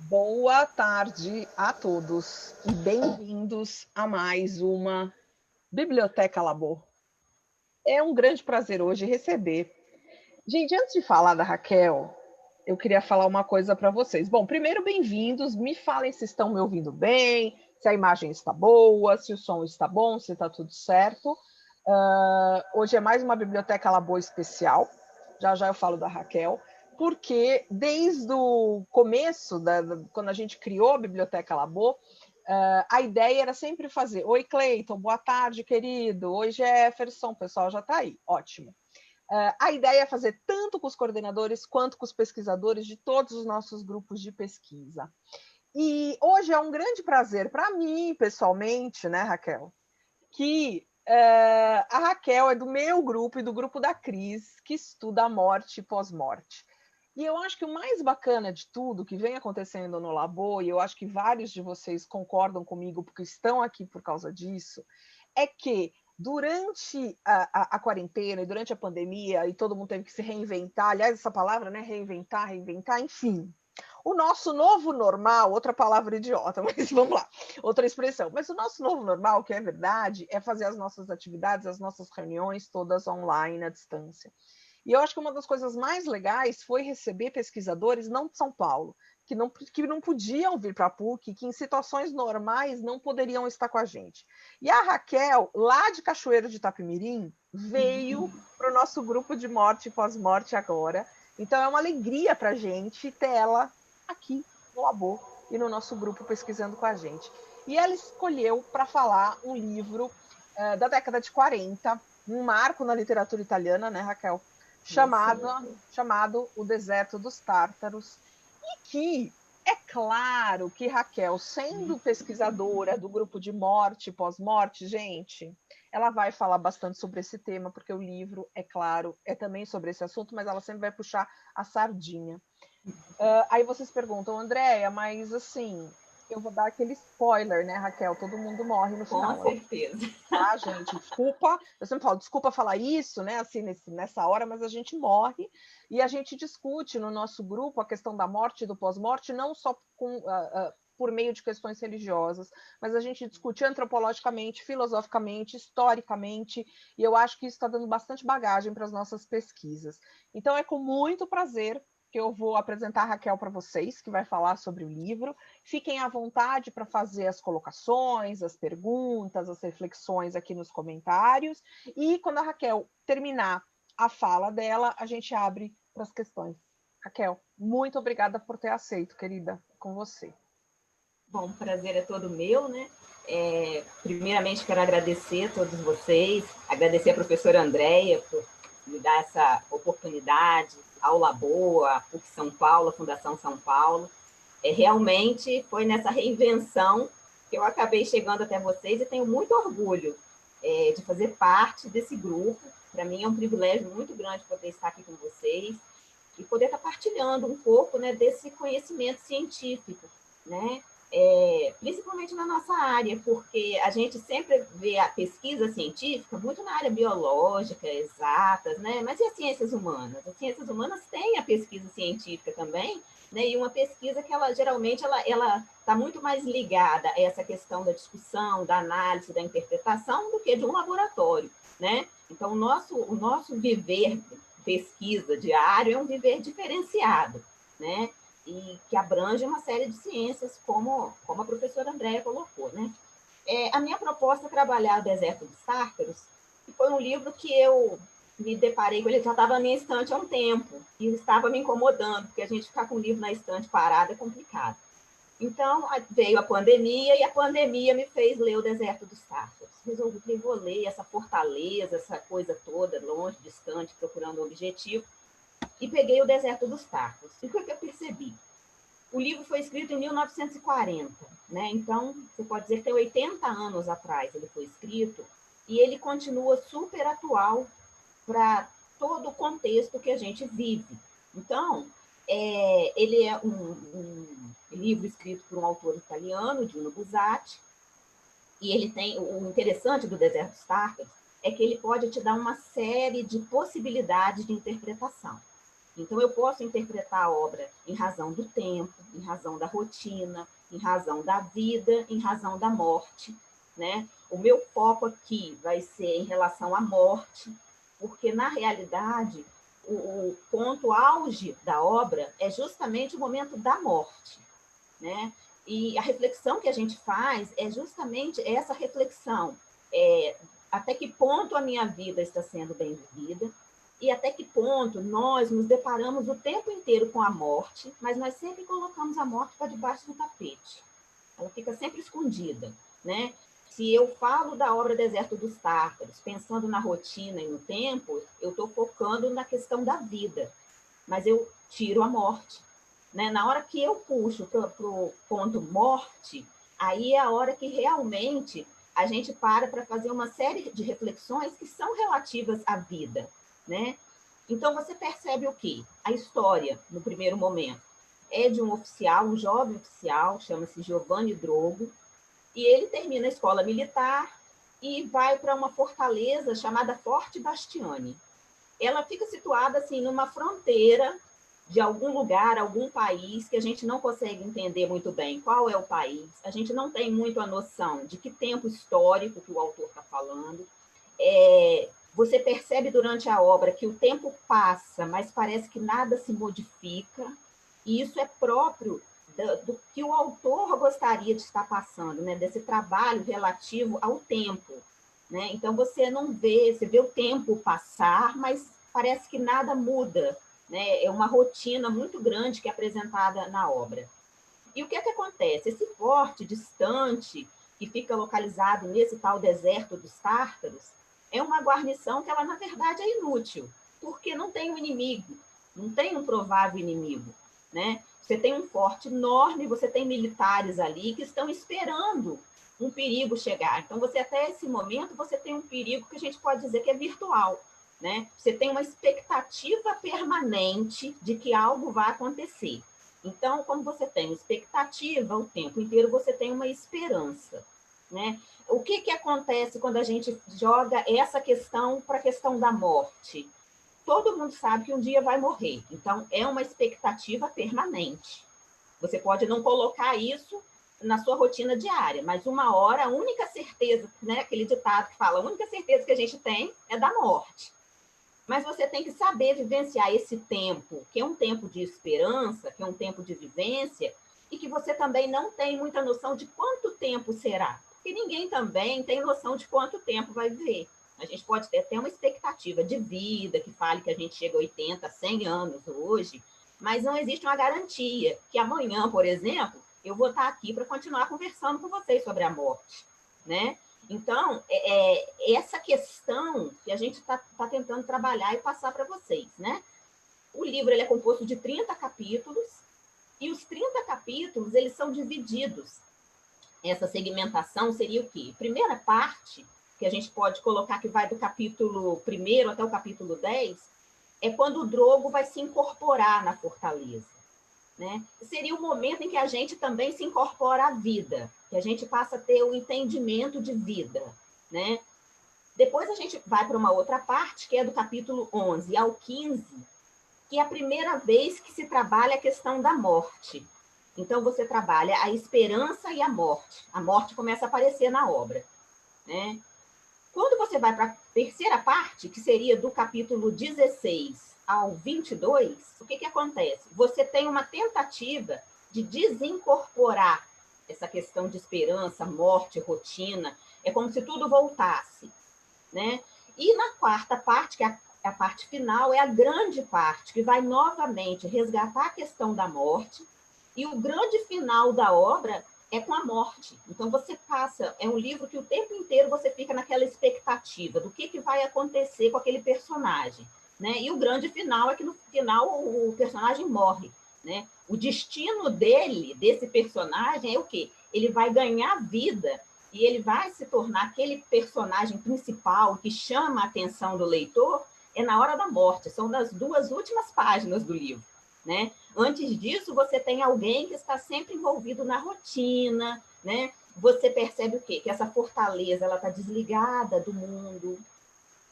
Boa tarde a todos e bem-vindos a mais uma Biblioteca Labor. É um grande prazer hoje receber. Gente, antes de falar da Raquel, eu queria falar uma coisa para vocês. Bom, primeiro, bem-vindos. Me falem se estão me ouvindo bem, se a imagem está boa, se o som está bom, se está tudo certo. Hoje é mais uma Biblioteca Labor especial. Já já eu falo da Raquel, porque desde o começo, quando a gente criou a Biblioteca Labor, a ideia era sempre fazer: oi, Cleiton, boa tarde, querido. Oi, Jefferson, o pessoal já está aí, ótimo. A ideia é fazer tanto com os coordenadores quanto com os pesquisadores de todos os nossos grupos de pesquisa. E hoje é um grande prazer para mim, pessoalmente, né, Raquel, que a Raquel é do meu grupo e do grupo da Cris, que estuda a morte e pós-morte. E eu acho que o mais bacana de tudo que vem acontecendo no Labor, e eu acho que vários de vocês concordam comigo porque estão aqui por causa disso, é que durante a quarentena e durante a pandemia, e todo mundo teve que se reinventar, aliás, essa palavra, né? Reinventar, enfim. O nosso novo normal, outra palavra idiota, mas vamos lá, outra expressão. Mas o nosso novo normal, que é verdade, é fazer as nossas atividades, as nossas reuniões todas online, à distância. E eu acho que uma das coisas mais legais foi receber pesquisadores não de São Paulo, que não podiam vir para a PUC, que em situações normais não poderiam estar com a gente. E a Raquel, lá de Cachoeiro de Itapemirim, veio para o nosso grupo de morte e pós-morte agora. Então é uma alegria para a gente ter ela aqui no Labor e no nosso grupo pesquisando com a gente. E ela escolheu para falar um livro da década de 40, um marco na literatura italiana, né, Raquel? Isso. Chamado O Deserto dos Tártaros, e que é claro que Raquel, sendo pesquisadora do grupo de morte e pós-morte, gente, ela vai falar bastante sobre esse tema, porque o livro, é claro, é também sobre esse assunto, mas ela sempre vai puxar a sardinha. Aí vocês perguntam, Andréia, mas assim, eu vou dar aquele spoiler, né, Raquel? Todo mundo morre no Com final. certeza. Tá, gente? Desculpa, eu sempre falo, desculpa falar isso, né, assim, nessa hora, mas a gente morre e a gente discute no nosso grupo a questão da morte e do pós-morte, não só por meio de questões religiosas, mas a gente discute antropologicamente, filosoficamente, historicamente, e eu acho que isso está dando bastante bagagem para as nossas pesquisas. Então, é com muito prazer que eu vou apresentar a Raquel para vocês, que vai falar sobre o livro. Fiquem à vontade para fazer as colocações, as perguntas, as reflexões aqui nos comentários. E quando a Raquel terminar a fala dela, a gente abre para as questões. Raquel, muito obrigada por ter aceito, querida, com você. Bom, o prazer é todo meu, né? Primeiramente, quero agradecer a todos vocês, agradecer a professora Andréia por me dar essa oportunidade, ao Labor, a PUC São Paulo, a Fundação São Paulo. Realmente foi nessa reinvenção que eu acabei chegando até vocês e tenho muito orgulho de fazer parte desse grupo. Para mim é um privilégio muito grande poder estar aqui com vocês e poder estar partilhando um pouco, né, desse conhecimento científico, né? Principalmente na nossa área, porque a gente sempre vê a pesquisa científica muito na área biológica, exatas, né? Mas e as ciências humanas? As ciências humanas têm a pesquisa científica também, né? E uma pesquisa que ela geralmente ela está muito mais ligada a essa questão da discussão, da análise, da interpretação, do que de um laboratório, né? Então o nosso viver pesquisa diário é um viver diferenciado, né? E que abrange uma série de ciências, como a professora Andréia colocou, né? A minha proposta é trabalhar o Deserto dos Tártaros, que foi um livro que eu me deparei com ele, já estava na minha estante há um tempo, e estava me incomodando, porque a gente ficar com o livro na estante parado é complicado. Então, veio a pandemia, e a pandemia me fez ler o Deserto dos Tártaros. Resolvi, vou ler essa fortaleza, essa coisa toda, longe, distante, procurando um objetivo, e peguei o Deserto dos Tártaros. E o que eu percebi? O livro foi escrito em 1940, né? Então, você pode dizer que tem 80 anos atrás ele foi escrito, e ele continua super atual para todo o contexto que a gente vive. Então, ele é um livro escrito por um autor italiano, Dino Buzzati, e ele tem, o interessante do Deserto dos Tártaros é que ele pode te dar uma série de possibilidades de interpretação. Então, eu posso interpretar a obra em razão do tempo, em razão da rotina, em razão da vida, em razão da morte, né? O meu foco aqui vai ser em relação à morte, porque, na realidade, o ponto auge da obra é justamente o momento da morte, né? E a reflexão que a gente faz é justamente essa reflexão, até que ponto a minha vida está sendo bem vivida, e até que ponto nós nos deparamos o tempo inteiro com a morte, mas nós sempre colocamos a morte para debaixo do tapete. Ela fica sempre escondida, né? Se eu falo da obra Deserto dos Tártaros, pensando na rotina e no tempo, eu estou focando na questão da vida, mas eu tiro a morte, né? Na hora que eu puxo para o ponto morte, aí é a hora que realmente a gente para fazer uma série de reflexões que são relativas à vida, né? Então, você percebe o quê? A história, no primeiro momento, é de um oficial, um jovem oficial, chama-se Giovanni Drogo, e ele termina a escola militar e vai para uma fortaleza chamada Forte Bastiani. Ela fica situada assim numa fronteira de algum lugar, algum país, que a gente não consegue entender muito bem qual é o país, a gente não tem muito a noção de que tempo histórico que o autor está falando. Você percebe durante a obra que o tempo passa, mas parece que nada se modifica, e isso é próprio do que o autor gostaria de estar passando, né? Desse trabalho relativo ao tempo, né? Então, você não vê, você vê o tempo passar, mas parece que nada muda, né? É uma rotina muito grande que é apresentada na obra. E o que é que acontece? Esse forte distante, que fica localizado nesse tal deserto dos Tártaros, é uma guarnição que ela, na verdade, é inútil, porque não tem um inimigo, não tem um provável inimigo, né? Você tem um forte enorme, você tem militares ali que estão esperando um perigo chegar. Então, você até esse momento, você tem um perigo que a gente pode dizer que é virtual, né? Você tem uma expectativa permanente de que algo vai acontecer. Então, como você tem expectativa o tempo inteiro, você tem uma esperança, né? O que acontece quando a gente joga essa questão para a questão da morte? Todo mundo sabe que um dia vai morrer, então é uma expectativa permanente. Você pode não colocar isso na sua rotina diária, mas uma hora, a única certeza, né, aquele ditado que fala, a única certeza que a gente tem é da morte. Mas você tem que saber vivenciar esse tempo, que é um tempo de esperança, que é um tempo de vivência, e que você também não tem muita noção de quanto tempo será. Porque ninguém também tem noção de quanto tempo vai viver. A gente pode ter até uma expectativa de vida, que fale que a gente chega a 80, 100 anos hoje, mas não existe uma garantia que amanhã, por exemplo, eu vou estar aqui para continuar conversando com vocês sobre a morte, né? Então, essa questão que a gente está tentando trabalhar e passar para vocês, né? O livro ele é composto de 30 capítulos, e os 30 capítulos, eles são divididos. Essa segmentação seria o quê? Primeira parte, que a gente pode colocar que vai do capítulo 1 até o capítulo 10, é quando o Drogo vai se incorporar na fortaleza, né? Seria o momento em que a gente também se incorpora à vida, que a gente passa a ter o entendimento de vida, né? Depois a gente vai para uma outra parte, que é do capítulo 11 ao 15, que é a primeira vez que se trabalha a questão da morte. Então, você trabalha a esperança e a morte. A morte começa a aparecer na obra, né? Quando você vai para a terceira parte, que seria do capítulo 16 ao 22, o que acontece? Você tem uma tentativa de desincorporar essa questão de esperança, morte, rotina. É como se tudo voltasse, né? E na quarta parte, que é a parte final, é a grande parte, que vai novamente resgatar a questão da morte, e o grande final da obra é com a morte. Então, você passa, é um livro que o tempo inteiro você fica naquela expectativa do que vai acontecer com aquele personagem, né? E o grande final é que no final o personagem morre, né? O destino desse personagem é o quê? Ele vai ganhar vida e ele vai se tornar aquele personagem principal que chama a atenção do leitor na hora da morte. São das 2 últimas páginas do livro, né? Antes disso, você tem alguém que está sempre envolvido na rotina, né? Você percebe o quê? Que essa fortaleza ela está desligada do mundo,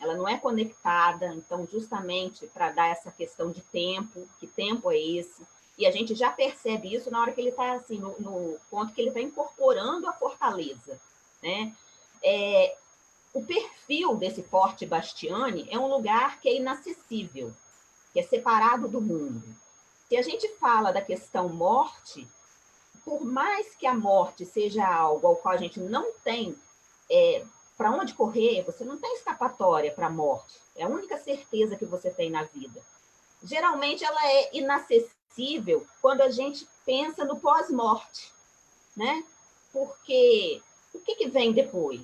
ela não é conectada, então, justamente para dar essa questão de tempo, que tempo é esse? E a gente já percebe isso na hora que ele está, assim, no ponto que ele está incorporando a fortaleza, né? O perfil desse Forte Bastiani é um lugar que é inacessível, que é separado do mundo. Se a gente fala da questão morte, por mais que a morte seja algo ao qual a gente não tem para onde correr, você não tem escapatória para a morte. É a única certeza que você tem na vida. Geralmente ela é inacessível quando a gente pensa no pós-morte, né? Porque o que vem depois?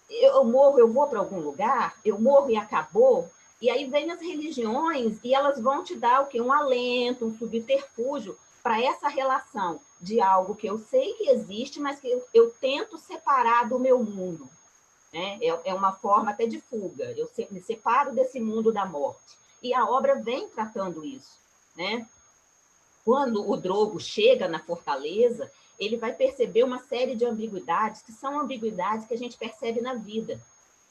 Eu morro, eu vou para algum lugar, eu morro e acabou, e aí vem as religiões e elas vão te dar o quê? Um alento, um subterfúgio para essa relação de algo que eu sei que existe, mas que eu tento separar do meu mundo. Né? É uma forma até de fuga, eu me separo desse mundo da morte. E a obra vem tratando isso. Né? Quando o Drogo chega na fortaleza, ele vai perceber uma série de ambiguidades, que são ambiguidades que a gente percebe na vida.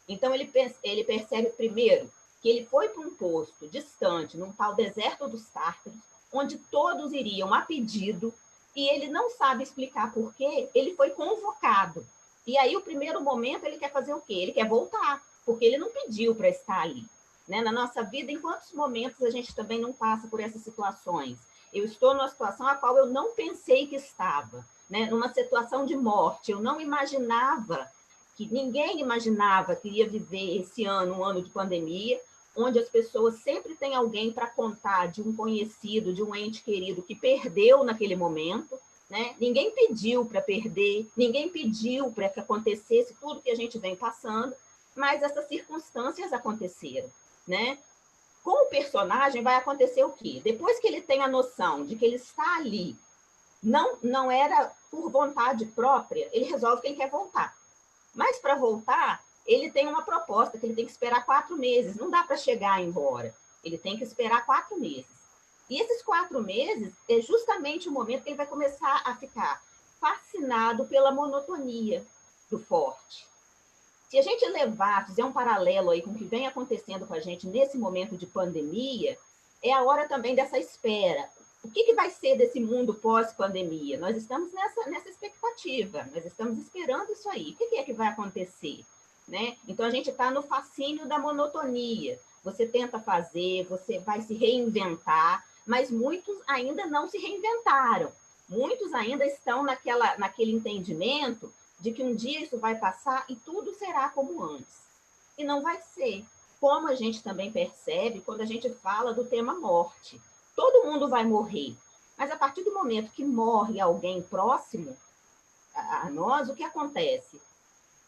Então, ele percebe, primeiro, que ele foi para um posto distante, num tal deserto dos Tártaros, onde todos iriam a pedido, e ele não sabe explicar por quê, ele foi convocado. E aí, o primeiro momento, ele quer fazer o quê? Ele quer voltar, porque ele não pediu para estar ali. Né? Na nossa vida, em quantos momentos a gente também não passa por essas situações? Eu estou numa situação a qual eu não pensei que estava, né? Numa situação de morte, eu não imaginava, que ninguém imaginava que ia viver esse ano, um ano de pandemia, onde as pessoas sempre têm alguém para contar de um conhecido, de um ente querido que perdeu naquele momento, né? Ninguém pediu para perder, ninguém pediu para que acontecesse tudo que a gente vem passando, mas essas circunstâncias aconteceram, né? Com o personagem vai acontecer o quê? Depois que ele tem a noção de que ele está ali, não era por vontade própria, ele resolve que ele quer voltar. Mas para voltar, ele tem uma proposta, que ele tem que esperar 4 meses. Não dá para chegar e ir embora. Ele tem que esperar 4 meses. E esses 4 meses é justamente o momento que ele vai começar a ficar fascinado pela monotonia do Forte. Se a gente fizer um paralelo aí com o que vem acontecendo com a gente nesse momento de pandemia, é a hora também dessa espera. O que vai ser desse mundo pós-pandemia? Nós estamos nessa expectativa, nós estamos esperando isso aí. O que é que vai acontecer? Né? Então, a gente está no fascínio da monotonia. Você tenta fazer, você vai se reinventar, mas muitos ainda não se reinventaram. Muitos ainda estão naquele entendimento de que um dia isso vai passar e tudo será como antes. E não vai ser. Como a gente também percebe quando a gente fala do tema morte. Todo mundo vai morrer, mas a partir do momento que morre alguém próximo a nós, o que acontece?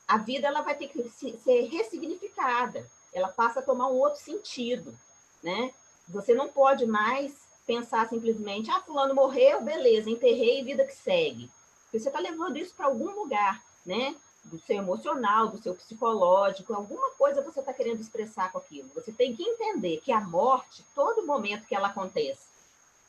A vida ela vai ter que ser ressignificada, ela passa a tomar um outro sentido. Né? Você não pode mais pensar simplesmente, fulano morreu, beleza, enterrei, vida que segue. Porque você está levando isso para algum lugar, né? Do seu emocional, do seu psicológico, alguma coisa você está querendo expressar com aquilo. Você tem que entender que a morte, todo momento que ela acontece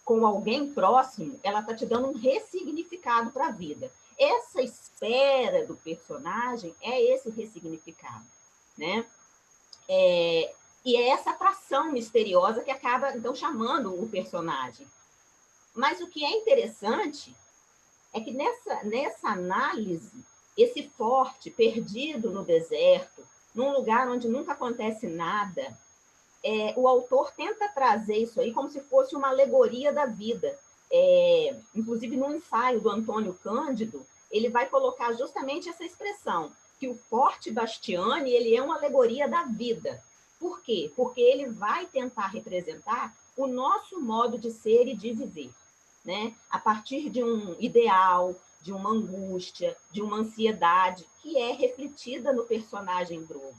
com alguém próximo, ela está te dando um ressignificado para a vida. Essa espera do personagem é esse ressignificado, né? E é essa atração misteriosa que acaba, então, chamando o personagem. Mas o que é interessante é que nessa análise, esse Forte perdido no deserto, num lugar onde nunca acontece nada, o autor tenta trazer isso aí como se fosse uma alegoria da vida. Inclusive, no ensaio do Antônio Cândido, ele vai colocar justamente essa expressão, que o Forte Bastiani ele é uma alegoria da vida. Por quê? Porque ele vai tentar representar o nosso modo de ser e de viver. Né? A partir de um ideal, de uma angústia, de uma ansiedade que é refletida no personagem Drogo.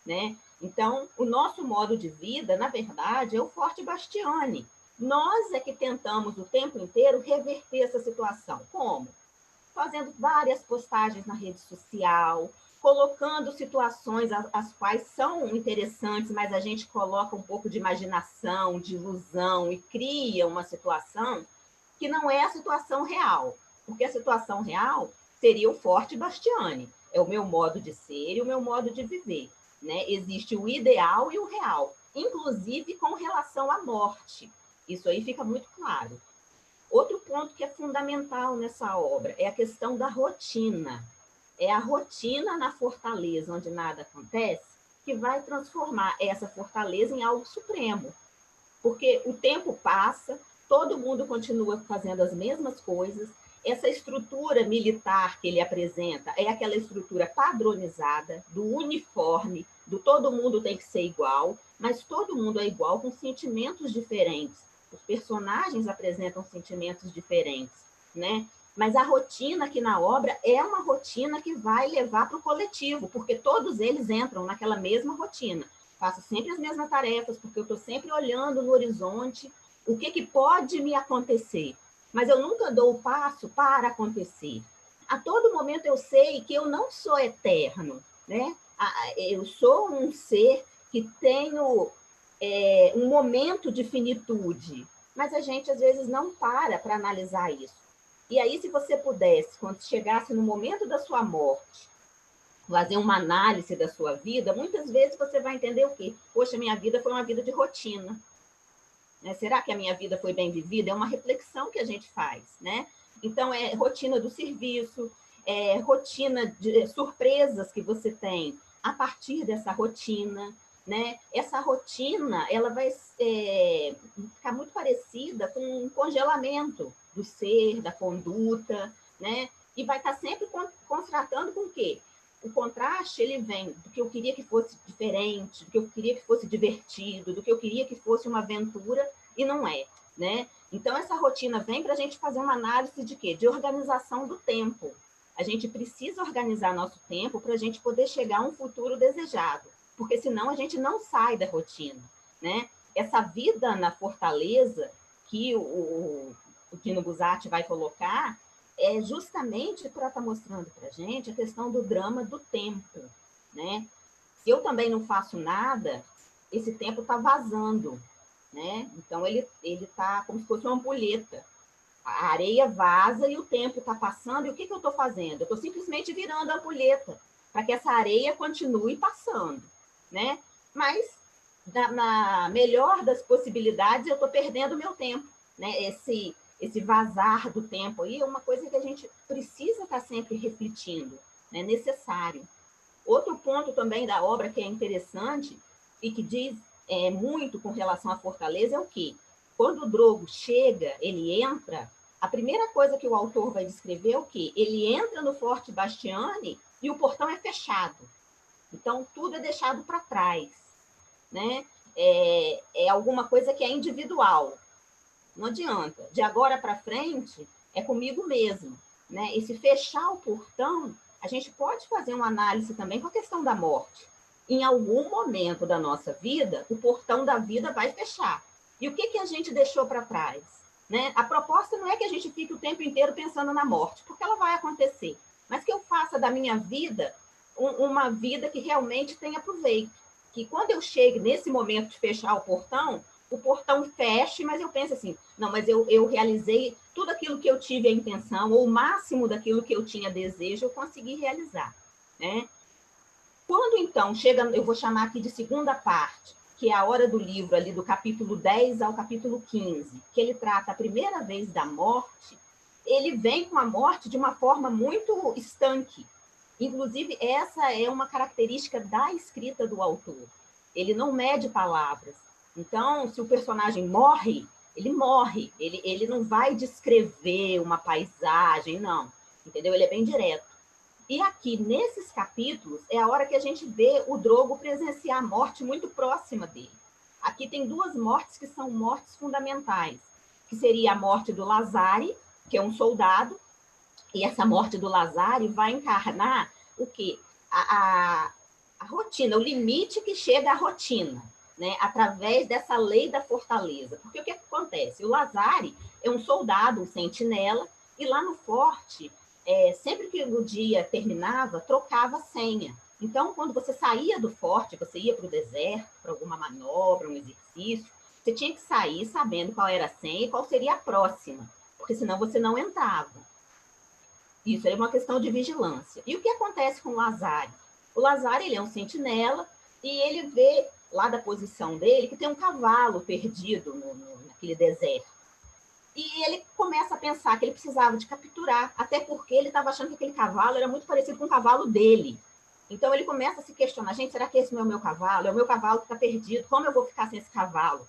Né? Então, o nosso modo de vida, na verdade, é o Forte Bastiani. Nós é que tentamos o tempo inteiro reverter essa situação. Como? Fazendo várias postagens na rede social, colocando situações as quais são interessantes, mas a gente coloca um pouco de imaginação, de ilusão e cria uma situação que não é a situação real, porque a situação real seria o Forte Bastiani, é o meu modo de ser e o meu modo de viver. né? Existe o ideal e o real, inclusive com relação à morte. Isso aí fica muito claro. Outro ponto que é fundamental nessa obra é a questão da rotina. É a rotina na fortaleza, onde nada acontece, que vai transformar essa fortaleza em algo supremo. Porque o tempo passa, todo mundo continua fazendo as mesmas coisas, essa estrutura militar que ele apresenta é aquela estrutura padronizada, do uniforme, do todo mundo tem que ser igual, mas todo mundo é igual com sentimentos diferentes. Os personagens apresentam sentimentos diferentes, né? Mas a rotina aqui na obra é uma rotina que vai levar para o coletivo, porque todos eles entram naquela mesma rotina. Faço sempre as mesmas tarefas, porque eu estou sempre olhando no horizonte o que pode me acontecer. Mas eu nunca dou o passo para acontecer. A todo momento eu sei que eu não sou eterno, né? Eu sou um ser que tenho um momento de finitude, mas a gente às vezes não para analisar isso. E aí, se você pudesse, quando chegasse no momento da sua morte, fazer uma análise da sua vida, muitas vezes você vai entender o quê? Poxa, minha vida foi uma vida de rotina. Né? Será que a minha vida foi bem vivida? É uma reflexão que a gente faz, né? Então, é rotina do serviço, rotina de surpresas que você tem a partir dessa rotina, né? Essa rotina, ela vai ficar muito parecida com um congelamento do ser, da conduta, né? E vai estar sempre contrastando com o quê? O contraste, ele vem do que eu queria que fosse diferente, do que eu queria que fosse divertido, do que eu queria que fosse uma aventura, e não é, né? Então, essa rotina vem para a gente fazer uma análise de quê? De organização do tempo. A gente precisa organizar nosso tempo para a gente poder chegar a um futuro desejado, porque senão a gente não sai da rotina, né? Essa vida na fortaleza que o Dino Buzzati vai colocar é justamente para estar mostrando para a gente a questão do drama do tempo, né? Se eu também não faço nada, esse tempo está vazando, né? Então, ele está como se fosse uma ampulheta. A areia vaza e o tempo está passando, e o que eu estou fazendo? Eu estou simplesmente virando a ampulheta para que essa areia continue passando, né? Mas, na melhor das possibilidades, eu estou perdendo o meu tempo, né? Esse vazar do tempo aí é uma coisa que a gente precisa estar sempre refletindo, é necessário. Outro ponto também da obra que é interessante e que diz muito com relação à fortaleza é o quê? Quando o Drogo chega, ele entra, a primeira coisa que o autor vai descrever é o quê? Ele entra no Forte Bastiani e o portão é fechado. Então, tudo é deixado para trás, né? É alguma coisa que é individual. Não adianta. De agora para frente, é comigo mesmo, né? E se fechar o portão, a gente pode fazer uma análise também com a questão da morte. Em algum momento da nossa vida, o portão da vida vai fechar. E o que a gente deixou para trás? Né? A proposta não é que a gente fique o tempo inteiro pensando na morte, porque ela vai acontecer, mas que eu faça da minha vida uma vida que realmente tenha proveito. Que quando eu chegue nesse momento de fechar o portão feche, mas eu penso assim, não, mas eu realizei tudo aquilo que eu tive a intenção, ou o máximo daquilo que eu tinha desejo, eu consegui realizar, né? Quando, então, chega, eu vou chamar aqui de segunda parte, que é a hora do livro, ali do capítulo 10 ao capítulo 15, que ele trata a primeira vez da morte, ele vem com a morte de uma forma muito estanque. Inclusive, essa é uma característica da escrita do autor. Ele não mede palavras. Então, se o personagem morre, ele morre. Ele não vai descrever uma paisagem, não. Entendeu? Ele é bem direto. E aqui, nesses capítulos, é a hora que a gente vê o Drogo presenciar a morte muito próxima dele. Aqui tem duas mortes que são mortes fundamentais, que seria a morte do Lazari, que é um soldado, e essa morte do Lazari vai encarnar o quê? A rotina, o limite que chega à rotina, né? Através dessa lei da fortaleza. Porque o que acontece? O Lazari é um soldado, um sentinela, e lá no forte, sempre que o dia terminava, trocava a senha. Então, quando você saía do forte, você ia para o deserto, para alguma manobra, um exercício, você tinha que sair sabendo qual era a senha e qual seria a próxima, porque senão você não entrava. Isso é uma questão de vigilância. E o que acontece com o Lazari? O Lazari, ele é um sentinela, e ele vê lá da posição dele que tem um cavalo perdido naquele deserto. E ele começa a pensar que ele precisava de capturar, até porque ele estava achando que aquele cavalo era muito parecido com o cavalo dele. Então ele começa a se questionar, gente, será que esse não é o meu cavalo? É o meu cavalo que está perdido, como eu vou ficar sem esse cavalo?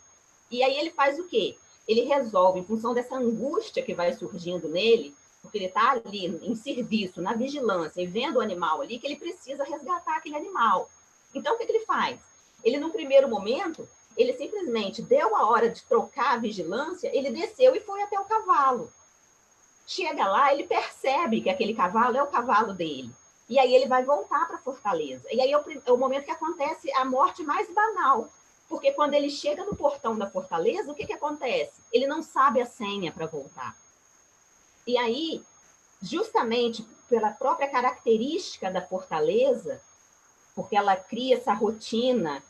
E aí ele faz o quê? Ele resolve, em função dessa angústia que vai surgindo nele, porque ele está ali em serviço, na vigilância, e vendo o animal ali, que ele precisa resgatar aquele animal. Então o que ele faz? Ele, num primeiro momento, ele simplesmente deu a hora de trocar a vigilância, ele desceu e foi até o cavalo. Chega lá, ele percebe que aquele cavalo é o cavalo dele. E aí ele vai voltar para a fortaleza. E aí é o momento que acontece a morte mais banal. Porque quando ele chega no portão da fortaleza, o que acontece? Ele não sabe a senha para voltar. E aí, justamente pela própria característica da fortaleza, porque ela cria essa rotina,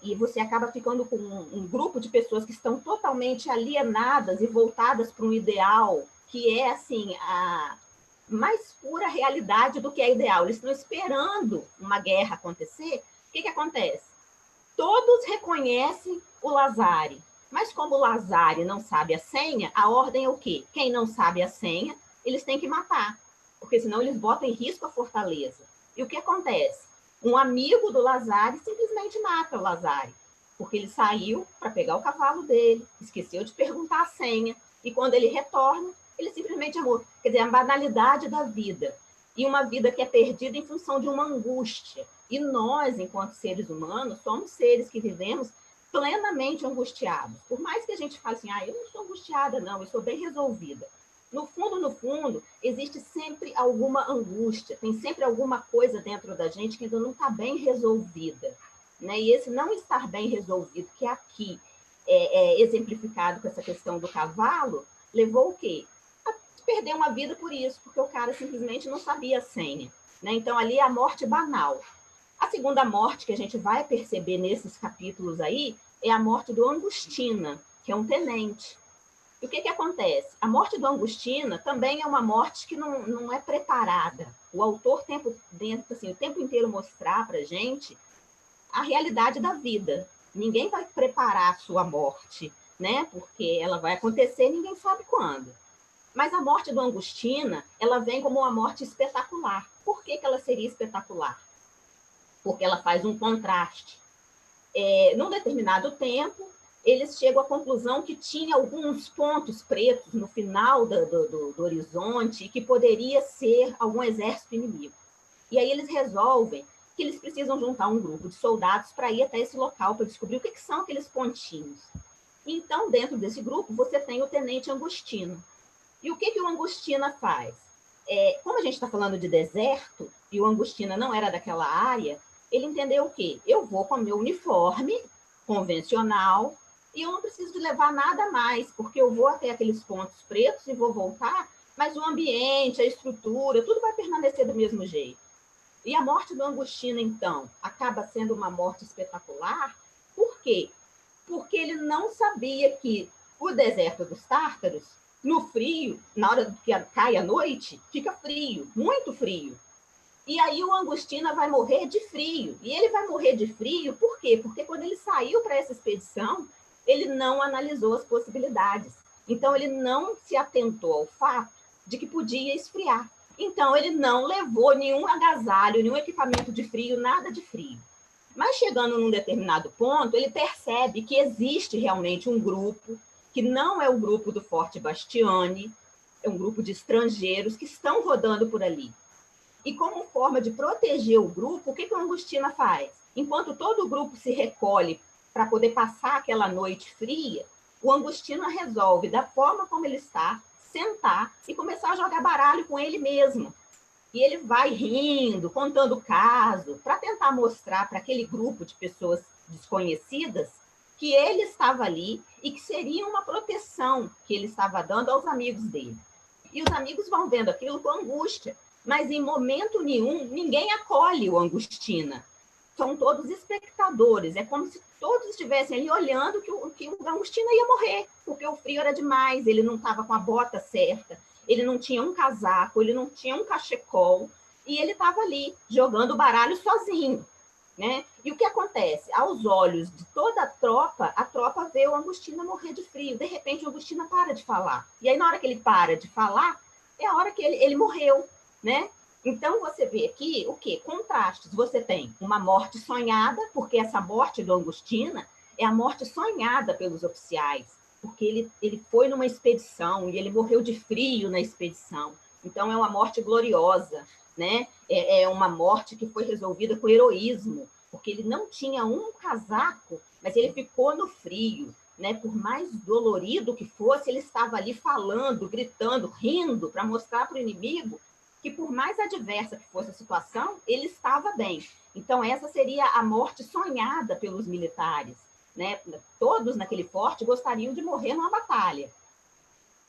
e você acaba ficando com um grupo de pessoas que estão totalmente alienadas e voltadas para um ideal que é assim a mais pura realidade do que é ideal. Eles estão esperando uma guerra acontecer. O que acontece? Todos reconhecem o Lazare, mas como o Lazare não sabe a senha, a ordem é o quê? Quem não sabe a senha, eles têm que matar, porque senão eles botam em risco a fortaleza. E o que acontece? Um amigo do Lazare simplesmente mata o Lazare, porque ele saiu para pegar o cavalo dele, esqueceu de perguntar a senha, e quando ele retorna, ele simplesmente amou. Quer dizer, a banalidade da vida. E uma vida que é perdida em função de uma angústia. E nós, enquanto seres humanos, somos seres que vivemos plenamente angustiados. Por mais que a gente fale assim, eu não sou angustiada, não, eu sou bem resolvida. No fundo, existe sempre alguma angústia, tem sempre alguma coisa dentro da gente que ainda não está bem resolvida. Né? E esse não estar bem resolvido, que aqui é exemplificado com essa questão do cavalo, levou o quê? A perder uma vida por isso, porque o cara simplesmente não sabia a senha. Né? Então, ali é a morte banal. A segunda morte que a gente vai perceber nesses capítulos aí é a morte do Angustina, que é um tenente. E o que acontece? A morte do Angustina também é uma morte que não é preparada. O autor o tempo inteiro mostrar para a gente a realidade da vida. Ninguém vai preparar a sua morte, né? Porque ela vai acontecer e ninguém sabe quando. Mas a morte do Angustina, ela vem como uma morte espetacular. Por que ela seria espetacular? Porque ela faz um contraste. Num determinado tempo, eles chegam à conclusão que tinha alguns pontos pretos no final do horizonte e que poderia ser algum exército inimigo. E aí eles resolvem que eles precisam juntar um grupo de soldados para ir até esse local para descobrir o que são aqueles pontinhos. Então, dentro desse grupo, você tem o tenente Angustina. E o que o Angustina faz? Como a gente está falando de deserto, e o Angustina não era daquela área, ele entendeu o quê? Eu vou com o meu uniforme convencional e eu não preciso de levar nada mais, porque eu vou até aqueles pontos pretos e vou voltar, mas o ambiente, a estrutura, tudo vai permanecer do mesmo jeito. E a morte do Angustina, então, acaba sendo uma morte espetacular. Por quê? Porque ele não sabia que o deserto dos Tártaros, no frio, na hora que cai a noite, fica frio, muito frio. E aí o Angustina vai morrer de frio. E ele vai morrer de frio por quê? Porque quando ele saiu para essa expedição, ele não analisou as possibilidades. Então, ele não se atentou ao fato de que podia esfriar. Então, ele não levou nenhum agasalho, nenhum equipamento de frio, nada de frio. Mas chegando num determinado ponto, ele percebe que existe realmente um grupo, que não é o grupo do Forte Bastiani, é um grupo de estrangeiros que estão rodando por ali. E como forma de proteger o grupo, o que a Angustina faz? Enquanto todo o grupo se recolhe para poder passar aquela noite fria, o Angustina resolve, da forma como ele está, sentar e começar a jogar baralho com ele mesmo. E ele vai rindo, contando o caso, para tentar mostrar para aquele grupo de pessoas desconhecidas que ele estava ali e que seria uma proteção que ele estava dando aos amigos dele. E os amigos vão vendo aquilo com angústia, mas em momento nenhum ninguém acolhe o Angustina. São todos espectadores, é como se todos estivessem ali olhando que o Angustina ia morrer, porque o frio era demais, ele não estava com a bota certa, ele não tinha um casaco, ele não tinha um cachecol, e ele estava ali, jogando baralho sozinho. né? E o que acontece? Aos olhos de toda a tropa vê o Angostina morrer de frio. De repente, o Angostina para de falar. E aí, na hora que ele para de falar, é a hora que ele morreu, né? Então, você vê aqui o quê? Contrastes. Você tem uma morte sonhada, porque essa morte do Angostina é a morte sonhada pelos oficiais, porque ele foi numa expedição e ele morreu de frio na expedição. Então, é uma morte gloriosa, né? É uma morte que foi resolvida com heroísmo, porque ele não tinha um casaco, mas ele ficou no frio, né? Por mais dolorido que fosse, ele estava ali falando, gritando, rindo, para mostrar para o inimigo que, por mais adversa que fosse a situação, ele estava bem. Então, essa seria a morte sonhada pelos militares, né? Todos naquele forte gostariam de morrer numa batalha.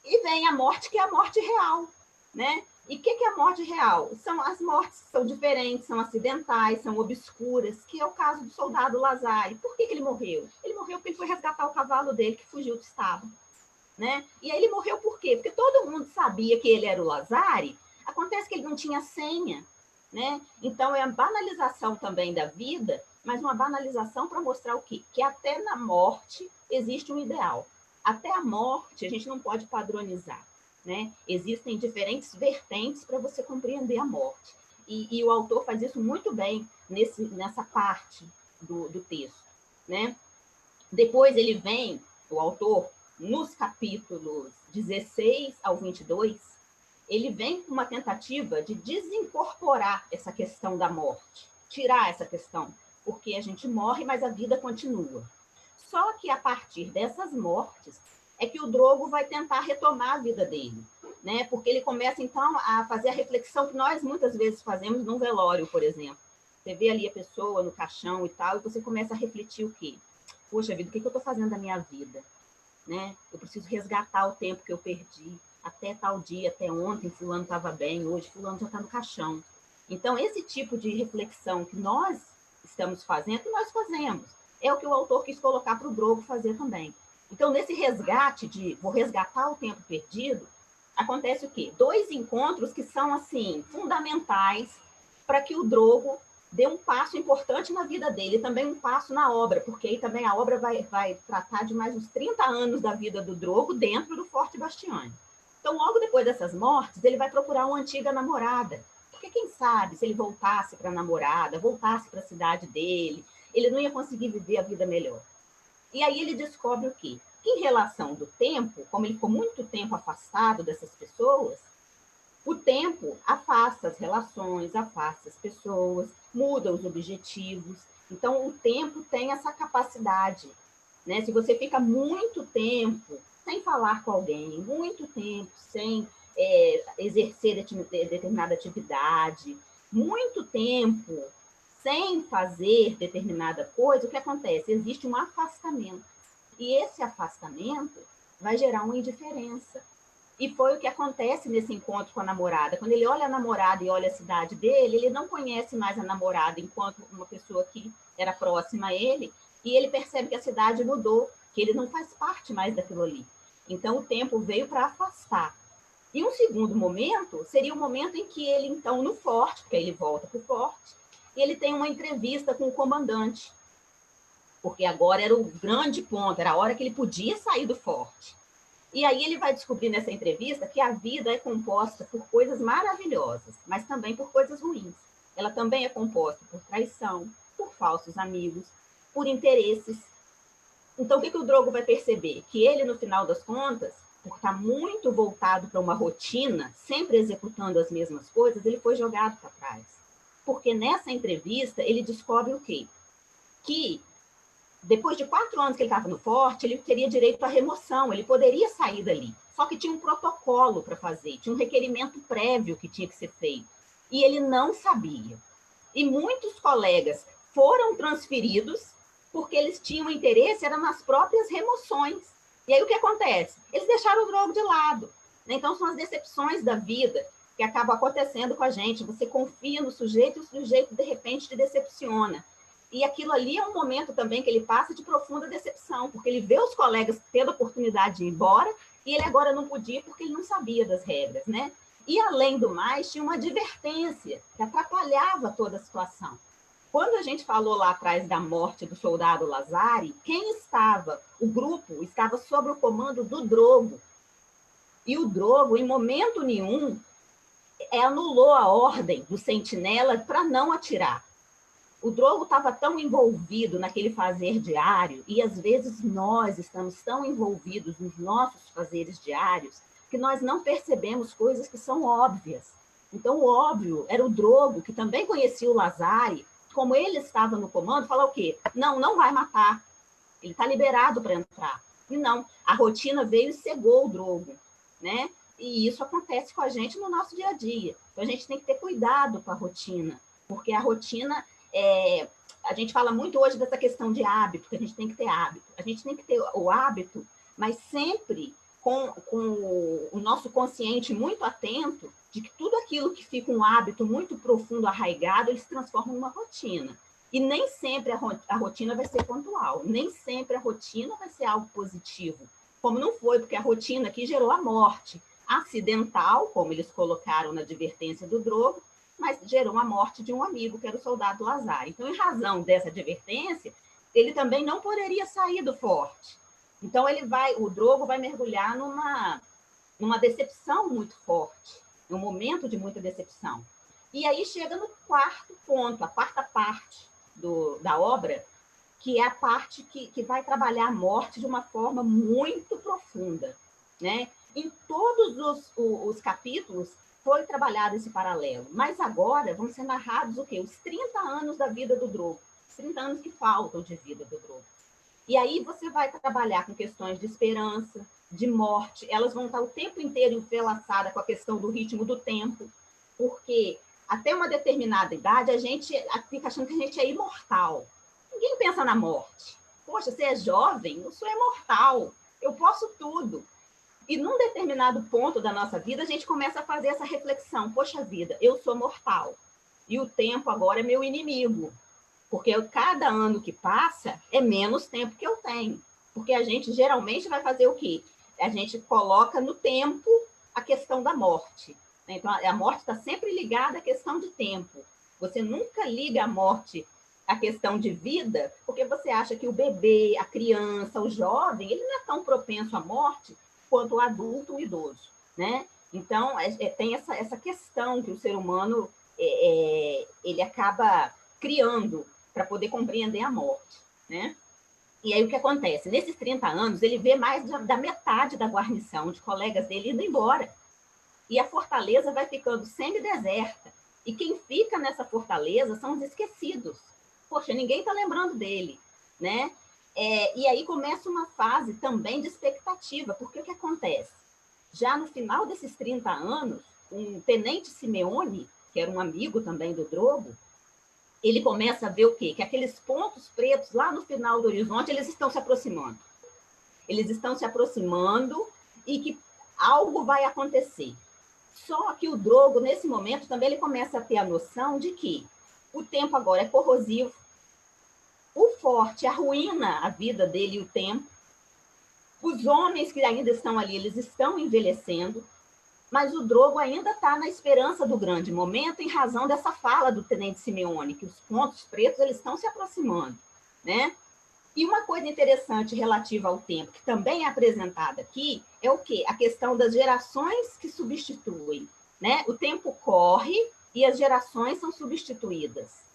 E vem a morte, que é a morte real, né? E o que é a morte real? As mortes são diferentes, são acidentais, são obscuras, que é o caso do soldado Lazare. Por que ele morreu? Ele morreu porque ele foi resgatar o cavalo dele, que fugiu do estado, né? E aí ele morreu por quê? Porque todo mundo sabia que ele era o Lazare. Acontece que ele não tinha senha, né? Então é a banalização também da vida, mas uma banalização para mostrar o quê? Que até na morte existe um ideal. Até a morte a gente não pode padronizar, né? Existem diferentes vertentes para você compreender a morte. E o autor faz isso muito bem nessa parte do texto, né? Depois ele vem, o autor, nos capítulos 16 ao 22, ele vem com uma tentativa de desincorporar essa questão da morte, tirar essa questão, porque a gente morre, mas a vida continua. Só que a partir dessas mortes é que o Drogo vai tentar retomar a vida dele, né? Porque ele começa, então, a fazer a reflexão que nós muitas vezes fazemos num velório, por exemplo. Você vê ali a pessoa no caixão e tal, e você começa a refletir o quê? Poxa vida, o que eu estou fazendo da minha vida? Né? Eu preciso resgatar o tempo que eu perdi. Até tal dia, até ontem, fulano estava bem, hoje fulano já está no caixão. Então, esse tipo de reflexão que nós estamos fazendo, que nós fazemos, é o que o autor quis colocar para o Drogo fazer também. Então, nesse resgate de vou resgatar o tempo perdido, acontece o quê? 2 encontros que são, assim, fundamentais para que o Drogo dê um passo importante na vida dele, e também um passo na obra, porque aí também a obra vai tratar de mais uns 30 anos da vida do Drogo dentro do Forte Bastiani. Então, logo depois dessas mortes, ele vai procurar uma antiga namorada, porque quem sabe, se ele voltasse para a namorada, voltasse para a cidade dele, ele não ia conseguir viver a vida melhor. E aí ele descobre o quê? Que em relação do tempo, como ele ficou muito tempo afastado dessas pessoas, o tempo afasta as relações, afasta as pessoas, muda os objetivos. Então, o tempo tem essa capacidade, né? Se você fica muito tempo sem falar com alguém, muito tempo sem exercer determinada atividade, muito tempo sem fazer determinada coisa, o que acontece? Existe um afastamento. E esse afastamento vai gerar uma indiferença. E foi o que acontece nesse encontro com a namorada. Quando ele olha a namorada e olha a cidade dele, ele não conhece mais a namorada enquanto uma pessoa que era próxima a ele, e ele percebe que a cidade mudou, que ele não faz parte mais daquilo ali. Então, o tempo veio para afastar. E um segundo momento seria o momento em que ele, então, no forte, porque ele volta para o forte, e ele tem uma entrevista com o comandante, porque agora era o grande ponto, era a hora que ele podia sair do forte. E aí ele vai descobrir nessa entrevista que a vida é composta por coisas maravilhosas, mas também por coisas ruins. Ela também é composta por traição, por falsos amigos, por interesses. Então, o que o Drogo vai perceber? Que ele, no final das contas, por estar muito voltado para uma rotina, sempre executando as mesmas coisas, ele foi jogado para trás. Porque nessa entrevista, ele descobre o quê? Que depois de 4 anos que ele estava no forte, ele teria direito à remoção, ele poderia sair dali. Só que tinha um protocolo para fazer, tinha um requerimento prévio que tinha que ser feito. E ele não sabia. E muitos colegas foram transferidos porque eles tinham interesse, era nas próprias remoções. E aí o que acontece? Eles deixaram o Drogo de lado. Então são as decepções da vida que acabam acontecendo com a gente. Você confia no sujeito e o sujeito, de repente, te decepciona. E aquilo ali é um momento também que ele passa de profunda decepção, porque ele vê os colegas tendo a oportunidade de ir embora e ele agora não podia porque ele não sabia das regras, né? E, além do mais, tinha uma advertência que atrapalhava toda a situação. Quando a gente falou lá atrás da morte do soldado Lazari, quem estava? O grupo estava sob o comando do Drogo. E o Drogo, em momento nenhum, anulou a ordem do sentinela para não atirar. O Drogo estava tão envolvido naquele fazer diário, e às vezes nós estamos tão envolvidos nos nossos fazeres diários, que nós não percebemos coisas que são óbvias. Então, o óbvio era o Drogo, que também conhecia o Lazari, como ele estava no comando, falou o quê? Não, não vai matar. Ele está liberado para entrar. E não, a rotina veio e cegou o Drogo, né? E isso acontece com a gente no nosso dia a dia. Então, a gente tem que ter cuidado com a rotina, porque a rotina a gente fala muito hoje dessa questão de hábito, que a gente tem que ter hábito. A gente tem que ter o hábito, mas sempre com o nosso consciente muito atento de que tudo aquilo que fica um hábito muito profundo, arraigado, ele se transforma em uma rotina. E nem sempre a rotina vai ser pontual, nem sempre a rotina vai ser algo positivo, como não foi, porque a rotina aqui gerou a morte acidental, como eles colocaram na advertência do Drogo, mas gerou a morte de um amigo, que era o soldado Lazari. Então, em razão dessa advertência, ele também não poderia sair do forte. Então, o Drogo vai mergulhar numa decepção muito forte, num momento de muita decepção. E aí chega no quarto ponto, a quarta parte da obra, que é a parte que vai trabalhar a morte de uma forma muito profunda, né? Em todos os capítulos foi trabalhado esse paralelo, mas agora vão ser narrados o quê? Os 30 anos da vida do Drogo, os 30 anos que faltam de vida do Drogo. E aí você vai trabalhar com questões de esperança, de morte, elas vão estar o tempo inteiro entrelaçadas com a questão do ritmo do tempo, porque até uma determinada idade a gente fica achando que a gente é imortal. Ninguém pensa na morte. Poxa, você é jovem, eu sou imortal, eu posso tudo. E num determinado ponto da nossa vida, a gente começa a fazer essa reflexão. Poxa vida, eu sou mortal. E o tempo agora é meu inimigo. Porque cada ano que passa é menos tempo que eu tenho. Porque a gente geralmente vai fazer o quê? A gente coloca no tempo a questão da morte. Então, a morte está sempre ligada à questão de tempo. Você nunca liga a morte à questão de vida, porque você acha que o bebê, a criança, o jovem, ele não é tão propenso à morte quanto o adulto, o idoso, né? Então, tem essa questão que o ser humano ele acaba criando para poder compreender a morte, né? E aí o que acontece? Nesses 30 anos, ele vê mais da metade da guarnição de colegas dele indo embora. E a fortaleza vai ficando semi-deserta. E quem fica nessa fortaleza são os esquecidos. Poxa, ninguém está lembrando dele, né? E aí começa uma fase também de expectativa, porque o que acontece? Já no final desses 30 anos, um tenente Simeone, que era um amigo também do Drogo, ele começa a ver o quê? Que aqueles pontos pretos lá no final do horizonte, eles estão se aproximando. Eles estão se aproximando e que algo vai acontecer. Só que o Drogo, nesse momento, também ele começa a ter a noção de que o tempo agora é corrosivo, o forte arruína a vida dele e o tempo, os homens que ainda estão ali, eles estão envelhecendo, mas o Drogo ainda está na esperança do grande momento em razão dessa fala do tenente Simeone, que os pontos pretos eles estão se aproximando, né? E uma coisa interessante relativa ao tempo, que também é apresentada aqui, é o quê? A questão das gerações que substituem, né? O tempo corre e as gerações são substituídas.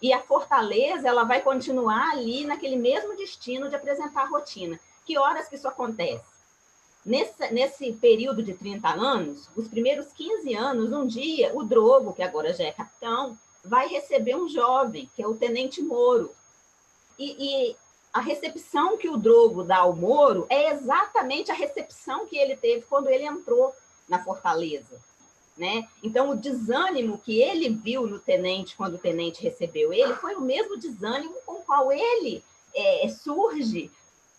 E a fortaleza ela vai continuar ali naquele mesmo destino de apresentar a rotina. Que horas que isso acontece? Nesse período de 30 anos, os primeiros 15 anos, um dia, o Drogo, que agora já é capitão, vai receber um jovem, que é o tenente Moro. E a recepção que o Drogo dá ao Moro é exatamente a recepção que ele teve quando ele entrou na fortaleza, né? Então, o desânimo que ele viu no tenente, quando o tenente recebeu ele, foi o mesmo desânimo com o qual ele surge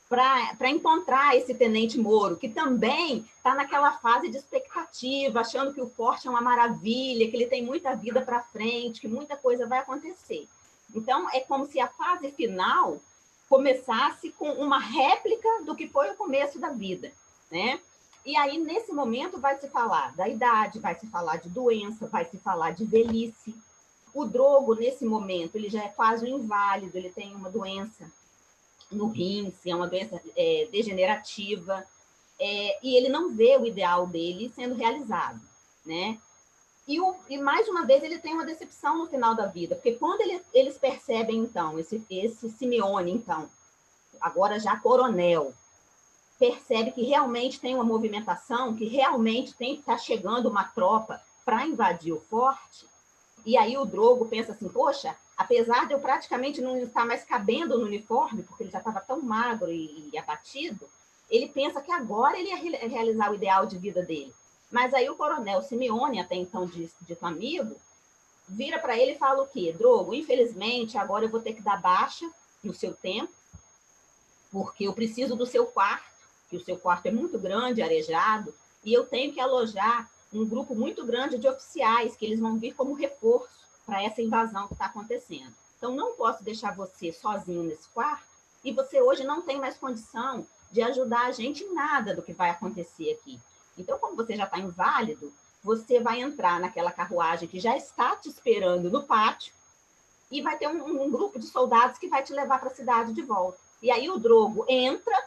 para encontrar esse tenente Moro, que também está naquela fase de expectativa, achando que o forte é uma maravilha, que ele tem muita vida para frente, que muita coisa vai acontecer. Então, é como se a fase final começasse com uma réplica do que foi o começo da vida, né? E aí, nesse momento, vai se falar da idade, vai se falar de doença, vai se falar de velhice. O Drogo, nesse momento, ele já é quase um inválido, ele tem uma doença no rim, é uma doença degenerativa, e ele não vê o ideal dele sendo realizado, né? E mais uma vez ele tem uma decepção no final da vida, porque quando eles percebem, então, esse Simeone, então, agora já coronel, percebe que realmente tem uma movimentação, que realmente está chegando uma tropa para invadir o forte, e aí o Drogo pensa assim, poxa, apesar de eu praticamente não estar mais cabendo no uniforme, porque ele já estava tão magro e abatido, ele pensa que agora ele ia realizar o ideal de vida dele. Mas aí o coronel Simeone, até então dito amigo, vira para ele e fala o quê? Drogo, infelizmente, agora eu vou ter que dar baixa no seu tempo, porque eu preciso do seu quarto, que o seu quarto é muito grande, arejado, e eu tenho que alojar um grupo muito grande de oficiais, que eles vão vir como reforço para essa invasão que está acontecendo. Então, não posso deixar você sozinho nesse quarto, e você hoje não tem mais condição de ajudar a gente em nada do que vai acontecer aqui. Então, como você já está inválido, você vai entrar naquela carruagem que já está te esperando no pátio, e vai ter um grupo de soldados que vai te levar para a cidade de volta. E aí o Drogo entra,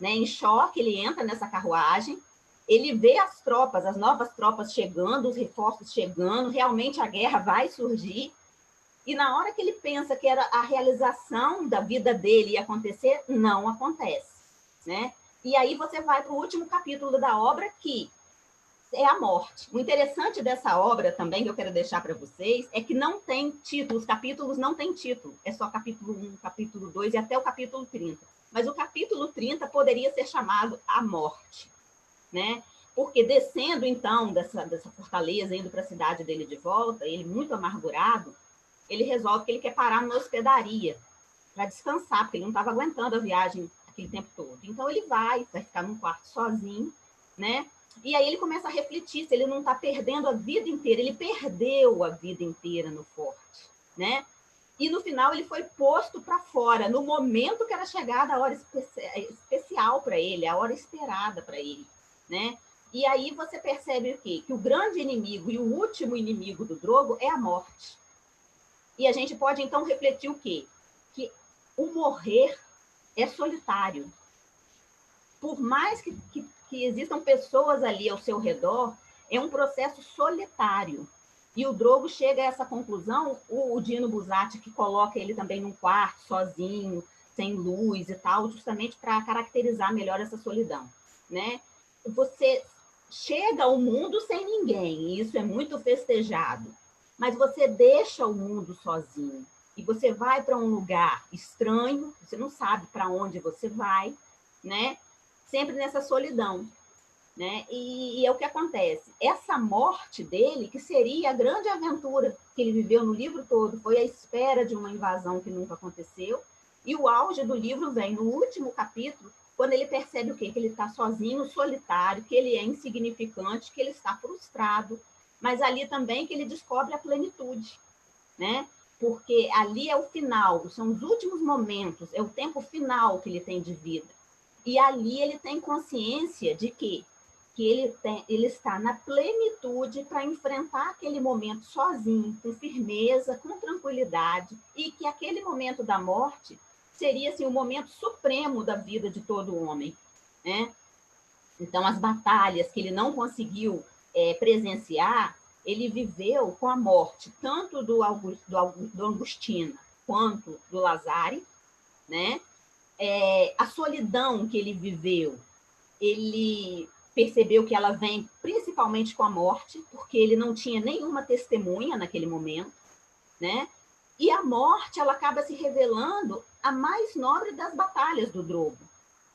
né, em choque, ele entra nessa carruagem, ele vê as tropas, as novas tropas chegando, os reforços chegando, realmente a guerra vai surgir, e na hora que ele pensa que era a realização da vida dele ia acontecer, não acontece, né? E aí você vai para o último capítulo da obra, que é a morte. O interessante dessa obra também, que eu quero deixar para vocês, é que não tem título, os capítulos não têm título, é só capítulo 1, capítulo 2 e até o capítulo 30. Mas o capítulo 30 poderia ser chamado A Morte, né? Porque descendo, então, dessa fortaleza, indo para a cidade dele de volta, ele muito amargurado, ele resolve que ele quer parar numa hospedaria para descansar, porque ele não estava aguentando a viagem aquele tempo todo. Então ele vai ficar num quarto sozinho, né? E aí ele começa a refletir se ele não está perdendo a vida inteira. Ele perdeu a vida inteira no forte, né? E no final ele foi posto para fora, no momento que era chegada a hora especial para ele, a hora esperada para ele, né? E aí você percebe o quê? Que o grande inimigo e o último inimigo do Drogo é a morte. E a gente pode então refletir o quê? Que o morrer é solitário. Por mais que existam pessoas ali ao seu redor, é um processo solitário. E o Drogo chega a essa conclusão, o Dino Buzzati, que coloca ele também num quarto, sozinho, sem luz e tal, justamente para caracterizar melhor essa solidão, né? Você chega ao mundo sem ninguém, e isso é muito festejado, mas você deixa o mundo sozinho, e você vai para um lugar estranho, você não sabe para onde você vai, né? Sempre nessa solidão, né? E é o que acontece. Essa morte dele, que seria a grande aventura que ele viveu no livro todo, foi a espera de uma invasão que nunca aconteceu, e o auge do livro vem no último capítulo, quando ele percebe o quê? Que ele está sozinho, solitário, que ele é insignificante, que ele está frustrado, mas ali também que ele descobre a plenitude, né? Porque ali é o final, são os últimos momentos, é o tempo final que ele tem de vida. E ali ele tem consciência de que ele está na plenitude para enfrentar aquele momento sozinho, com firmeza, com tranquilidade, e que aquele momento da morte seria assim, o momento supremo da vida de todo homem, né? Então, as batalhas que ele não conseguiu presenciar, ele viveu com a morte, tanto do Angustina quanto do Lazare, né? A solidão que ele viveu, ele percebeu que ela vem principalmente com a morte, porque ele não tinha nenhuma testemunha naquele momento, né? E a morte, ela acaba se revelando a mais nobre das batalhas do Drogo,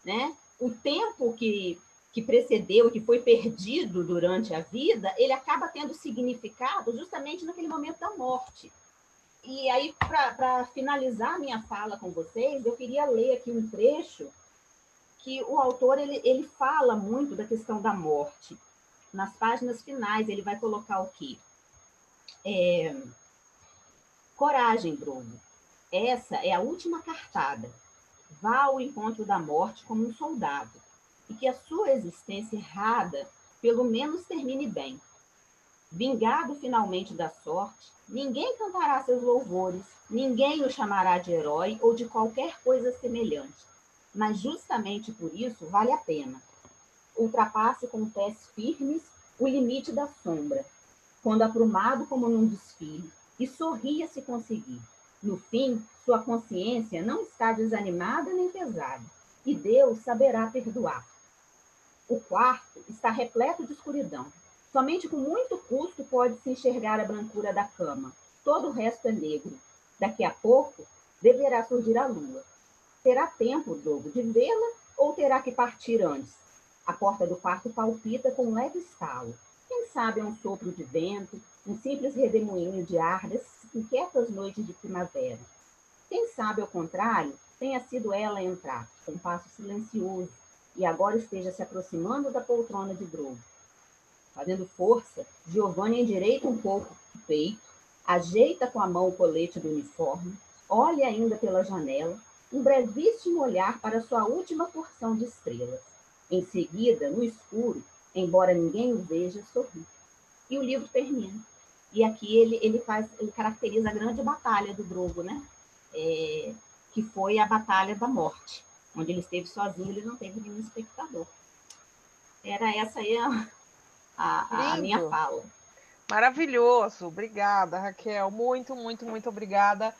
né? O tempo que precedeu, que foi perdido durante a vida, ele acaba tendo significado justamente naquele momento da morte. E aí, para finalizar minha fala com vocês, eu queria ler aqui um trecho que o autor ele fala muito da questão da morte. Nas páginas finais, ele vai colocar o quê? Coragem, Drogo. Essa é a última cartada. Vá ao encontro da morte como um soldado, e que a sua existência errada pelo menos termine bem. Vingado finalmente da sorte, ninguém cantará seus louvores, ninguém o chamará de herói ou de qualquer coisa semelhante. Mas justamente por isso vale a pena. Ultrapasse com pés firmes o limite da sombra, quando aprumado como num desfile, e sorria se conseguir. No fim, sua consciência não está desanimada nem pesada, e Deus saberá perdoar. O quarto está repleto de escuridão. Somente com muito custo pode-se enxergar a brancura da cama. Todo o resto é negro. Daqui a pouco deverá surgir a lua. Terá tempo, Drogo, de vê-la ou terá que partir antes? A porta do quarto palpita com um leve estalo. Quem sabe é um sopro de vento, um simples redemoinho de ar dessas inquietas noites de primavera. Quem sabe, ao contrário, tenha sido ela a entrar, com um passo silencioso, e agora esteja se aproximando da poltrona de Drogo. Fazendo força, Giovanni endireita um pouco o peito, ajeita com a mão o colete do uniforme, olha ainda pela janela, um brevíssimo olhar para sua última porção de estrelas. Em seguida, no escuro, embora ninguém o veja, sorri. E o livro termina. E aqui ele caracteriza a grande batalha do Drogo, né? Que foi a Batalha da Morte, onde ele esteve sozinho, ele não teve nenhum espectador. Era essa aí a minha fala. Maravilhoso, obrigada, Raquel, muito, muito, muito obrigada.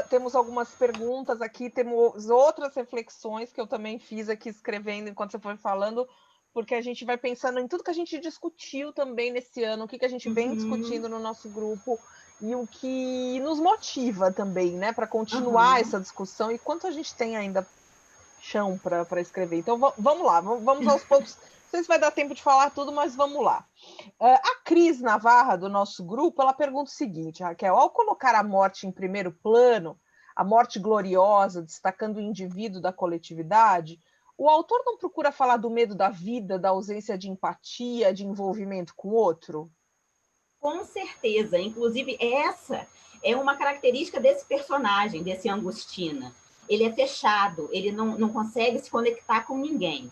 Temos algumas perguntas aqui, temos outras reflexões que eu também fiz aqui escrevendo enquanto você foi falando, porque a gente vai pensando em tudo que a gente discutiu também nesse ano, o que a gente vem discutindo no nosso grupo e o que nos motiva também, né, para continuar essa discussão e quanto a gente tem ainda chão para escrever. Então vamos lá, vamos aos poucos. Não sei se vai dar tempo de falar tudo, mas vamos lá. A Cris Navarra, do nosso grupo, ela pergunta o seguinte, Raquel, ao colocar a morte em primeiro plano, a morte gloriosa, destacando o indivíduo da coletividade, o autor não procura falar do medo da vida, da ausência de empatia, de envolvimento com o outro? Com certeza. Inclusive, essa é uma característica desse personagem, desse Angustina. Ele é fechado, ele não consegue se conectar com ninguém.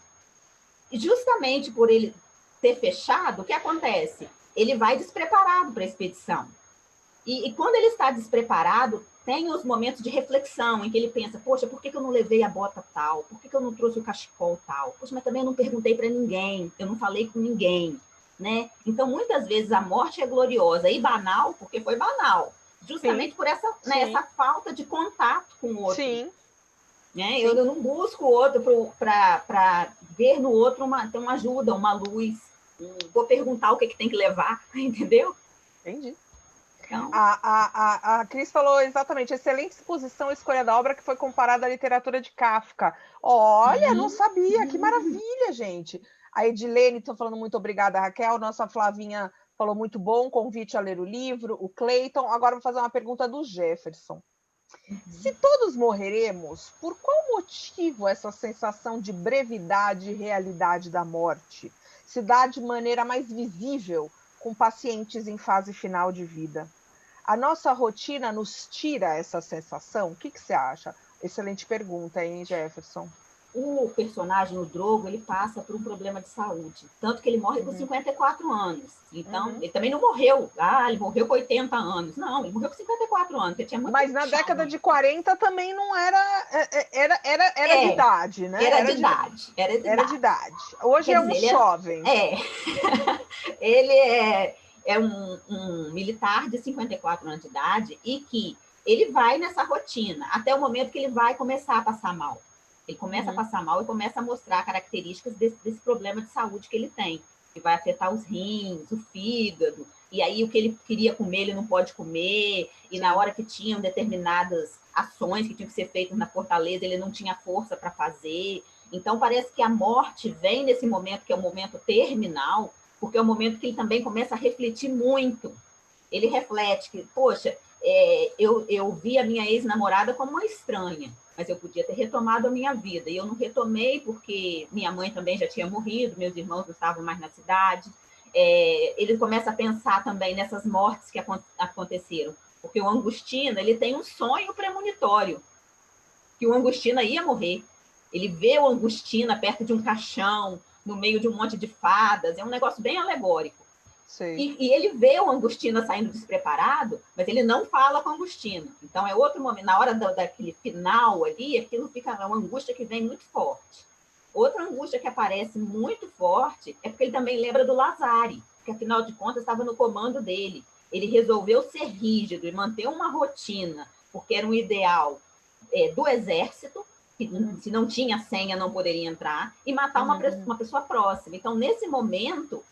E justamente por ele ter fechado, o que acontece? Ele vai despreparado para a expedição. E quando ele está despreparado, tem os momentos de reflexão em que ele pensa, poxa, por que eu não levei a bota tal? Por que eu não trouxe o cachecol tal? Poxa, mas também eu não perguntei para ninguém, eu não falei com ninguém, né? Então, muitas vezes a morte é gloriosa e banal, porque foi banal, justamente por essa falta de contato com o outro. Sim. Né? Eu não busco o outro para ver no outro uma ajuda, uma luz. Vou perguntar o que tem que levar, entendeu? Entendi. Então... A Cris falou exatamente, excelente exposição, escolha da obra que foi comparada à literatura de Kafka. Olha, não sabia, que maravilha, gente. A Edilene está falando muito obrigada, Raquel. Nossa Flavinha falou muito bom, convite a ler o livro. O Cleiton, agora vou fazer uma pergunta do Jefferson. Se todos morreremos, por qual motivo essa sensação de brevidade e realidade da morte se dá de maneira mais visível com pacientes em fase final de vida? A nossa rotina nos tira essa sensação? O que você acha? Excelente pergunta, hein, Jefferson? O personagem, o Drogo, ele passa por um problema de saúde. Tanto que ele morre com 54 anos. Então, ele também não morreu. Ele morreu com 80 anos. Não, ele morreu com 54 anos. Porque tinha muito Mas na década de 40 também não era... Era de idade, né? Era de idade. Era de idade. Hoje é um jovem. Ele é um militar de 54 anos de idade e que ele vai nessa rotina até o momento que ele vai começar a passar mal. Ele começa a passar mal e começa a mostrar características desse problema de saúde que ele tem, que vai afetar os rins, o fígado, e aí o que ele queria comer, ele não pode comer, e na hora que tinham determinadas ações que tinham que ser feitas na fortaleza, ele não tinha força para fazer. Então, parece que a morte vem nesse momento, que é o momento terminal, porque é o momento que ele também começa a refletir muito. Ele reflete que, poxa, eu vi a minha ex-namorada como uma estranha, mas eu podia ter retomado a minha vida. E eu não retomei porque minha mãe também já tinha morrido, meus irmãos não estavam mais na cidade. Ele começa a pensar também nessas mortes que aconteceram, porque o Angustina, ele tem um sonho premonitório, que o Angustina ia morrer. Ele vê o Angustina perto de um caixão, no meio de um monte de fadas, é um negócio bem alegórico. E ele vê o Angostina saindo despreparado, mas ele não fala com o Angostina. Então, é outro momento, na hora daquele final ali, aquilo fica uma angústia que vem muito forte. Outra angústia que aparece muito forte é porque ele também lembra do Lazare, que afinal de contas estava no comando dele. Ele resolveu ser rígido e manter uma rotina, porque era um ideal do exército, que se não tinha senha não poderia entrar, e matar uma pessoa próxima. Então, nesse momento,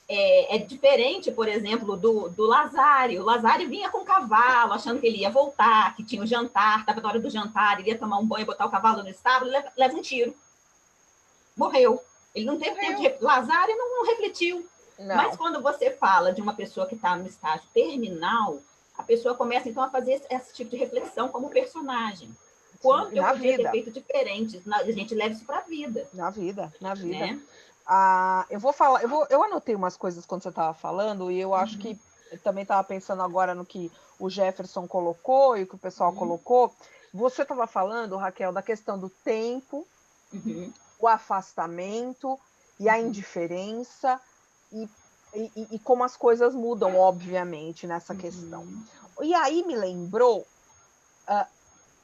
é diferente, por exemplo, do Lazare. O Lazare vinha com o cavalo, achando que ele ia voltar, que tinha o jantar, estava na hora do jantar, ele ia tomar um banho, botar o cavalo no estábulo, leva um tiro. Morreu. Ele não teve tempo de... Lazare não refletiu. Não. Mas quando você fala de uma pessoa que está no estágio terminal, a pessoa começa, então, a fazer esse tipo de reflexão como personagem. Quanto eu podia ter feito diferente? A gente leva isso para a vida. Na vida. Né? Eu anotei umas coisas quando você estava falando, e eu acho que eu também estava pensando agora no que o Jefferson colocou e o que o pessoal colocou. Você estava falando, Raquel, da questão do tempo, o afastamento e a indiferença, e como as coisas mudam, obviamente, nessa questão. E aí me lembrou,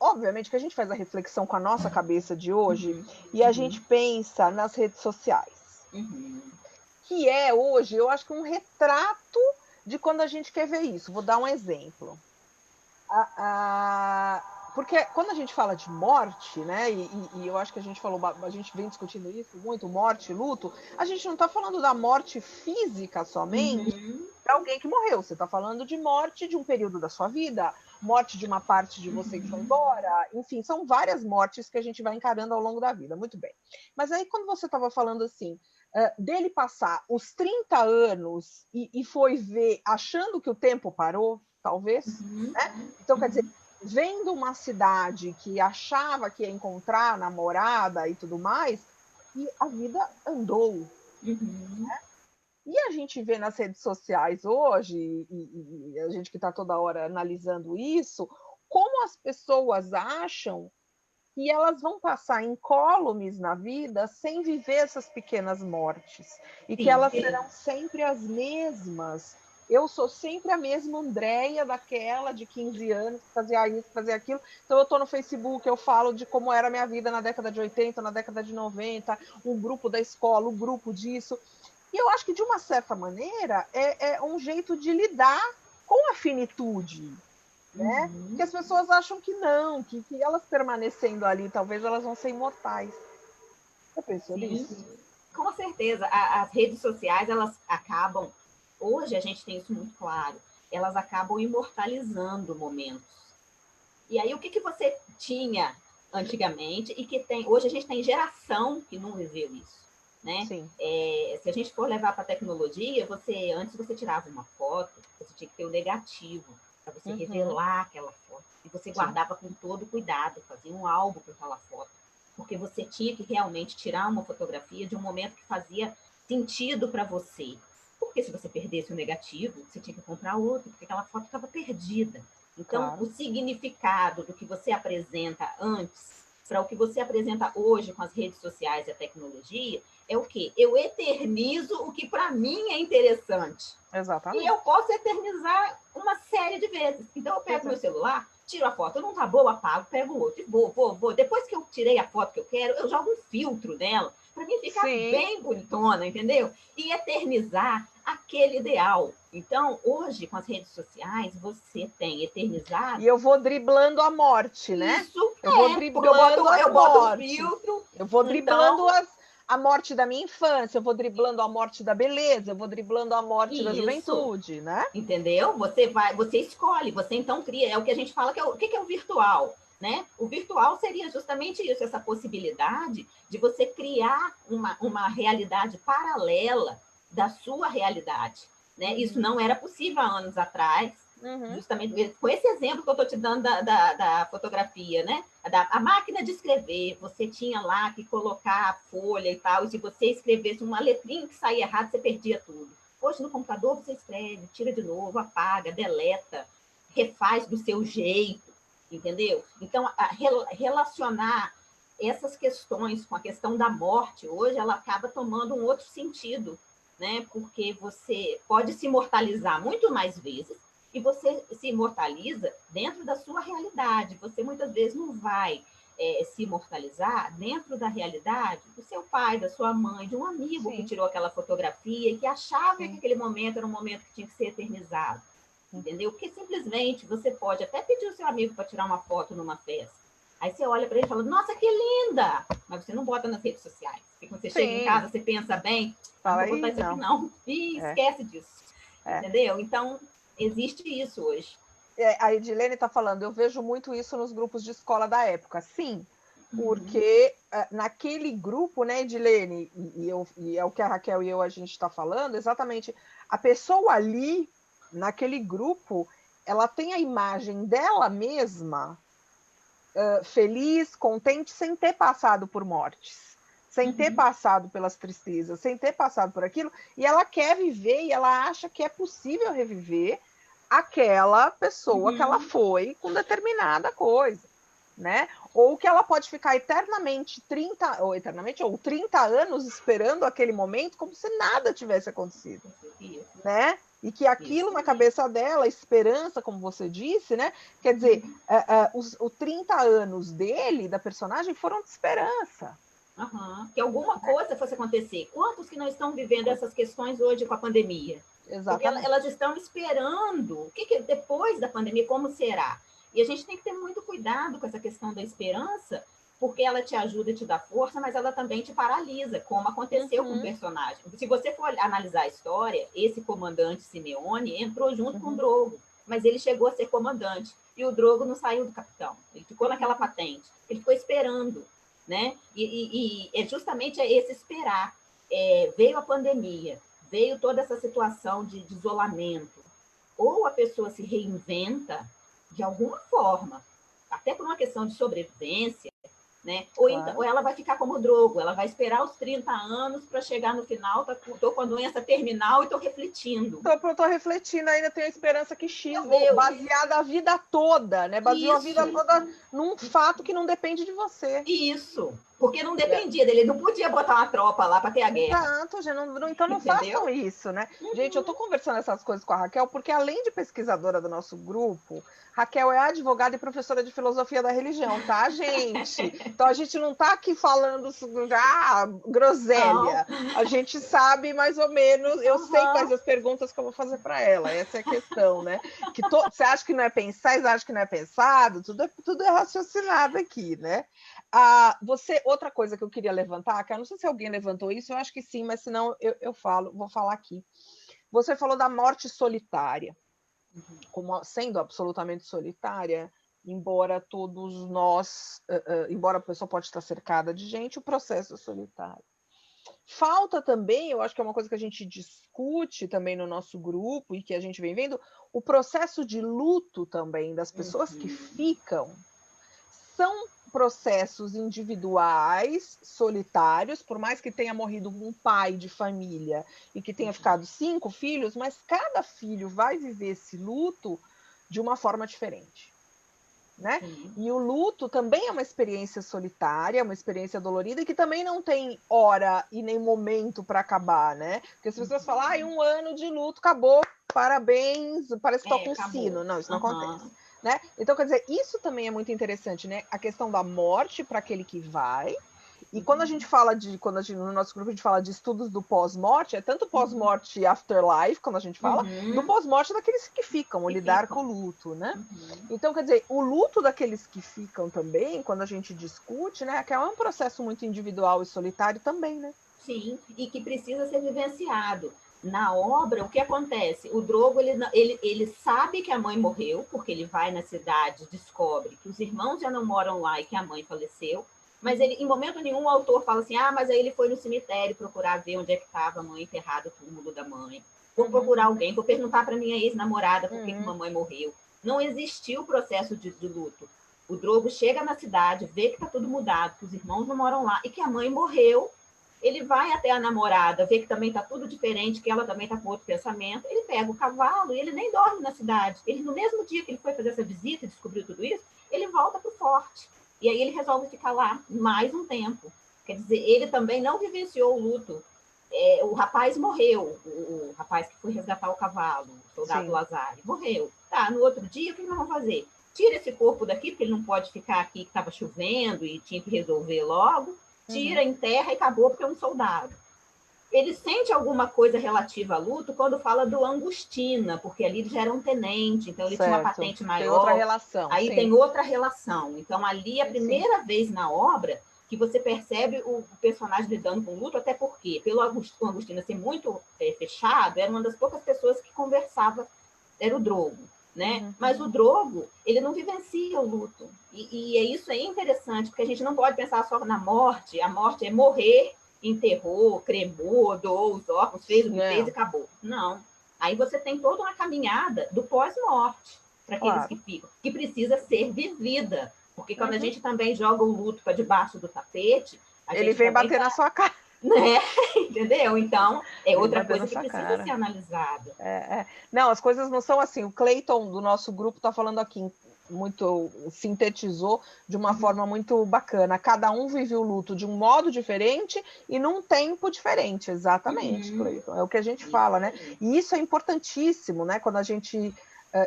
obviamente, que a gente faz a reflexão com a nossa cabeça de hoje, e a gente pensa nas redes sociais. Que é hoje, eu acho que um retrato de quando a gente quer ver isso. Vou dar um exemplo. Porque quando a gente fala de morte, né, e eu acho que a gente vem discutindo isso muito, morte, luto, a gente não está falando da morte física somente para alguém que morreu. Você está falando de morte de um período da sua vida, morte de uma parte de você que foi embora, enfim, são várias mortes que a gente vai encarando ao longo da vida, muito bem. Mas aí quando você estava falando assim, dele passar os 30 anos e foi ver, achando que o tempo parou, talvez, né? Então, quer dizer, vendo uma cidade que achava que ia encontrar namorada e tudo mais, e a vida andou. Né? E a gente vê nas redes sociais hoje, e a gente que está toda hora analisando isso, como as pessoas acham que elas vão passar incólumes na vida sem viver essas pequenas mortes. E que elas serão sempre as mesmas. Eu sou sempre a mesma Andréia daquela de 15 anos, que fazia isso, fazia aquilo. Então eu estou no Facebook, eu falo de como era a minha vida na década de 80, na década de 90, um grupo da escola, um grupo disso. E eu acho que, de uma certa maneira, é um jeito de lidar com a finitude. Né? Que as pessoas acham que não, que elas permanecendo ali, talvez elas vão ser imortais. Você pensou nisso? Com certeza. As redes sociais, elas acabam, hoje a gente tem isso muito claro, elas acabam imortalizando momentos. E aí, o que você tinha antigamente e que tem... Hoje a gente tem geração que não viveu isso. Né? Se a gente for levar para a tecnologia, antes você tirava uma foto, você tinha que ter o negativo, para você revelar aquela foto. E você guardava com todo cuidado, fazia um álbum com aquela foto. Porque você tinha que realmente tirar uma fotografia de um momento que fazia sentido para você. Porque se você perdesse o negativo, você tinha que comprar outro, porque aquela foto estava perdida. Então, o significado do que você apresenta antes para o que você apresenta hoje com as redes sociais e a tecnologia é o quê? Eu eternizo o que para mim é interessante. Exatamente. E eu posso eternizar uma série de vezes. Então, eu pego meu celular, tiro a foto, não tá boa, apago, pego outro, e vou. Depois que eu tirei a foto que eu quero, eu jogo um filtro nela, para mim ficar bem bonitona, entendeu? E eternizar aquele ideal. Então, hoje, com as redes sociais, você tem eternizado... E eu vou driblando a morte, né? Isso, eu vou driblando eu boto o filtro. Eu vou driblando a morte da minha infância, eu vou driblando a morte da beleza, eu vou driblando a morte da juventude, né? Entendeu? Você escolhe, você então cria. É o que a gente fala que o que é o virtual, né? O virtual seria justamente isso, essa possibilidade de você criar uma realidade paralela da sua realidade, né? Isso não era possível há anos atrás. Justamente com esse exemplo que eu estou te dando da fotografia, né? A máquina de escrever, você tinha lá que colocar a folha e tal, e se você escrevesse uma letrinha que saía errado, você perdia tudo. Hoje, no computador, você escreve, tira de novo, apaga, deleta, refaz do seu jeito, entendeu? Então, relacionar essas questões com a questão da morte, hoje, ela acaba tomando um outro sentido, né? Porque você pode se imortalizar muito mais vezes e você se imortaliza dentro da sua realidade. Você muitas vezes não vai se imortalizar dentro da realidade do seu pai, da sua mãe, de um amigo que tirou aquela fotografia e que achava que aquele momento era um momento que tinha que ser eternizado. Entendeu? Porque simplesmente você pode até pedir o seu amigo para tirar uma foto numa festa. Aí você olha para ele e fala, nossa, que linda! Mas você não bota nas redes sociais. Porque quando você chega em casa, você pensa bem, não vou botar isso aqui não. E esquece disso. Entendeu? Então, existe isso hoje. A Edilene está falando, eu vejo muito isso nos grupos de escola da época. Sim, porque naquele grupo, né, Edilene, e é o que a Raquel e eu a gente está falando, exatamente, a pessoa ali, naquele grupo, ela tem a imagem dela mesma feliz, contente, sem ter passado por mortes, sem ter passado pelas tristezas, sem ter passado por aquilo, e ela quer viver e ela acha que é possível reviver aquela pessoa que ela foi com determinada coisa, né? Ou que ela pode ficar eternamente 30 ou 30 anos esperando aquele momento como se nada tivesse acontecido, né? E que aquilo na cabeça dela, esperança, como você disse, né? Quer dizer, os 30 anos dele, da personagem, foram de esperança. Que alguma coisa fosse acontecer. Quantos que não estão vivendo essas questões hoje com a pandemia? Exatamente. Porque elas estão esperando o que depois da pandemia, como será? E a gente tem que ter muito cuidado com essa questão da esperança, porque ela te ajuda e te dá força, mas ela também te paralisa, como aconteceu com o personagem. Se você for analisar a história, esse comandante Simeone entrou junto com o Drogo, mas ele chegou a ser comandante. E o Drogo não saiu do capitão, ele ficou naquela patente, ele ficou esperando, né? E é justamente esse esperar. Veio a pandemia, veio toda essa situação de isolamento. Ou a pessoa se reinventa de alguma forma, até por uma questão de sobrevivência, né? Ou ela vai ficar como o Drogo, ela vai esperar os 30 anos para chegar no final, estou com a doença terminal e estou refletindo. Estou refletindo, ainda tenho a esperança que X, baseada a vida toda, né? Baseou a vida toda num fato que não depende de você. Isso, porque não dependia dele, ele não podia botar uma tropa lá para ter a guerra. Exato, gente, então não façam isso, né? Gente, eu estou conversando essas coisas com a Raquel, porque além de pesquisadora do nosso grupo, Raquel é advogada e professora de filosofia da religião, tá, gente? Então a gente não está aqui falando groselha. A gente sabe mais ou menos, eu sei quais as perguntas que eu vou fazer para ela, essa é a questão, né? Você acha que não é pensar, você acha que não é pensado, tudo é raciocinado aqui, né? Outra coisa que eu queria levantar, que eu não sei se alguém levantou isso, eu acho que sim, mas senão vou falar aqui. Você falou da morte solitária, como sendo absolutamente solitária, embora todos nós, embora a pessoa pode estar cercada de gente, o processo é solitário. Falta também, eu acho que é uma coisa que a gente discute também no nosso grupo e que a gente vem vendo, o processo de luto também das pessoas que ficam. São processos individuais, solitários, por mais que tenha morrido um pai de família e que tenha ficado 5 filhos, mas cada filho vai viver esse luto de uma forma diferente, né? E o luto também é uma experiência solitária, uma experiência dolorida e que também não tem hora e nem momento para acabar, né? Porque as pessoas falam, 1 ano de luto, acabou, parabéns, parece que toca um sino. Não, isso não acontece. Né? Então, quer dizer, isso também é muito interessante, né? A questão da morte para aquele que vai. E quando a gente fala no nosso grupo a gente fala de estudos do pós-morte, é tanto pós-morte e afterlife, quando a gente fala, do pós-morte daqueles que ficam, o lidar com o luto, né? Então, quer dizer, o luto daqueles que ficam também, quando a gente discute, né? Que é um processo muito individual e solitário também, né? Sim, e que precisa ser vivenciado. Na obra, o que acontece? O Drogo, ele sabe que a mãe morreu, porque ele vai na cidade, descobre que os irmãos já não moram lá e que a mãe faleceu, mas ele, em momento nenhum o autor fala assim, mas aí ele foi no cemitério procurar ver onde é que estava a mãe enterrada, o túmulo da mãe. Vou procurar alguém, vou perguntar para minha ex-namorada por que a mamãe morreu. Não existiu o processo de luto. O Drogo chega na cidade, vê que está tudo mudado, que os irmãos não moram lá e que a mãe morreu. Ele vai até a namorada, vê que também está tudo diferente, que ela também está com outro pensamento. Ele pega o cavalo e ele nem dorme na cidade. Ele, no mesmo dia que ele foi fazer essa visita e descobriu tudo isso, ele volta para o forte. E aí ele resolve ficar lá mais um tempo. Quer dizer, ele também não vivenciou o luto o rapaz morreu, o rapaz que foi resgatar o cavalo, o soldado Sim. Lazare, morreu. Tá, no outro dia, o que nós vamos fazer? Tira esse corpo daqui, porque ele não pode ficar aqui, que estava chovendo e tinha que resolver logo. Tira, enterra e acabou, porque é um soldado. Ele sente alguma coisa relativa a luto quando fala do Angustina, porque ali ele já era um tenente, então ele tinha uma Certo. patente Tem outra maior, relação, aí sim. tem outra relação. Então ali é a primeira vez na obra que você percebe o personagem lidando com luto, até porque, pelo Angustina ser muito fechado, era uma das poucas pessoas que conversava, era o Drogo. Né? Mas o Drogo, ele não vivencia o luto. E isso é interessante, porque a gente não pode pensar só na morte. A morte é morrer, enterrou, cremou, doou os órgãos, fez o que fez e acabou. Não. Aí você tem toda uma caminhada do pós-morte para aqueles que ficam, que precisa ser vivida. Porque quando a gente também joga o luto para debaixo do tapete, ele vem bater na sua cara. Né? Entendeu? Então, é outra coisa que precisa ser analisada. Não, as coisas não são assim. O Cleiton, do nosso grupo, está falando aqui, muito sintetizou de uma forma muito bacana. Cada um vive o luto de um modo diferente e num tempo diferente. Exatamente, Cleiton. É o que a gente fala, né? E isso é importantíssimo, né? Quando a gente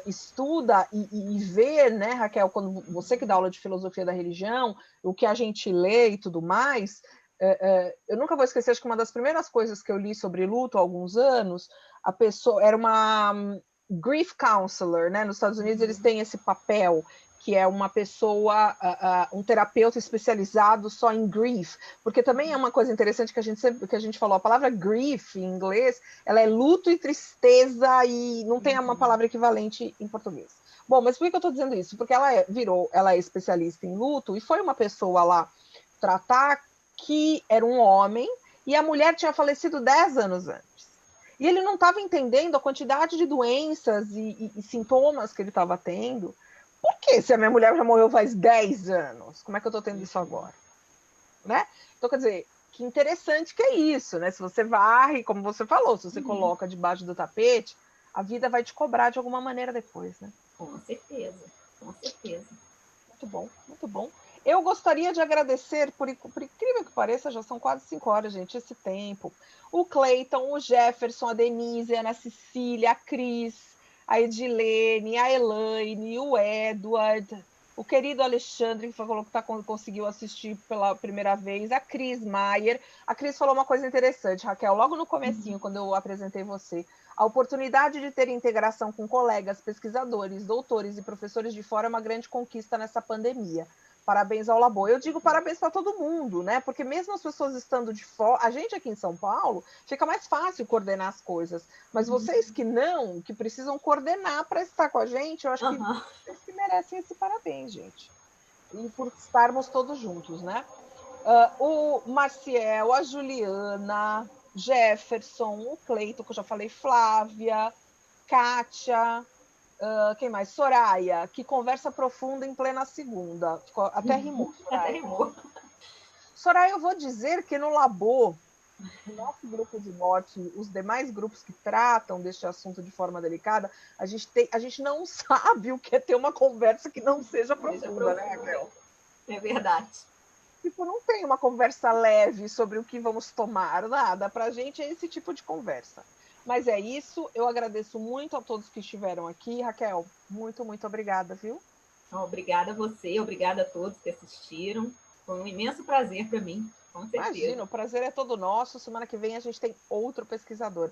estuda e vê, né, Raquel, quando você que dá aula de filosofia da religião, o que a gente lê e tudo mais, eu nunca vou esquecer, acho que uma das primeiras coisas que eu li sobre luto há alguns anos, a pessoa era uma grief counselor, né? Nos Estados Unidos eles têm esse papel, que é uma pessoa, um terapeuta especializado só em grief, porque também é uma coisa interessante que a gente falou, a palavra grief em inglês, ela é luto e tristeza e não tem uma palavra equivalente em português. Bom, mas por que eu estou dizendo isso? Porque ela é especialista em luto e foi uma pessoa lá tratar que era um homem e a mulher tinha falecido 10 anos antes. E ele não estava entendendo a quantidade de doenças e sintomas que ele estava tendo. Por que se a minha mulher já morreu faz 10 anos? Como é que eu estou tendo isso agora? Né? Então, quer dizer, que interessante que é isso, né? Se você varre, como você falou, se você coloca debaixo do tapete, a vida vai te cobrar de alguma maneira depois, né? Com certeza, com certeza. Muito bom, muito bom. Eu gostaria de agradecer, por incrível que pareça, já são quase 5 horas, gente, esse tempo. O Cleiton, o Jefferson, a Denise, a Ana Cecília, a Cris, a Edilene, a Elaine, o Edward, o querido Alexandre, que falou que conseguiu assistir pela primeira vez, a Cris Maier. A Cris falou uma coisa interessante, Raquel, logo no comecinho, quando eu apresentei você. A oportunidade de ter integração com colegas, pesquisadores, doutores e professores de fora é uma grande conquista nessa pandemia. Parabéns ao Labor. Eu digo parabéns para todo mundo, né? Porque mesmo as pessoas estando de fora, a gente aqui em São Paulo, fica mais fácil coordenar as coisas. Mas vocês que não, que precisam coordenar para estar com a gente, eu acho que vocês que merecem esse parabéns, gente. E por estarmos todos juntos, né? O Marciel, a Juliana, Jefferson, o Cleito, que eu já falei, Flávia, Kátia, quem mais? Soraya, que conversa profunda em plena segunda. Até rimou, Soraya. Até rimou. Soraya, eu vou dizer que no Labor, no nosso grupo de morte, os demais grupos que tratam deste assunto de forma delicada, a gente não sabe o que é ter uma conversa que não seja profunda, né, Raquel? É verdade. Tipo, não tem uma conversa leve sobre o que vamos tomar, nada. Pra gente é esse tipo de conversa. Mas é isso, eu agradeço muito a todos que estiveram aqui. Raquel, muito, muito obrigada, viu? Obrigada a você, obrigada a todos que assistiram. Foi um imenso prazer para mim, com certeza. Imagina, o prazer é todo nosso. Semana que vem a gente tem outro pesquisador.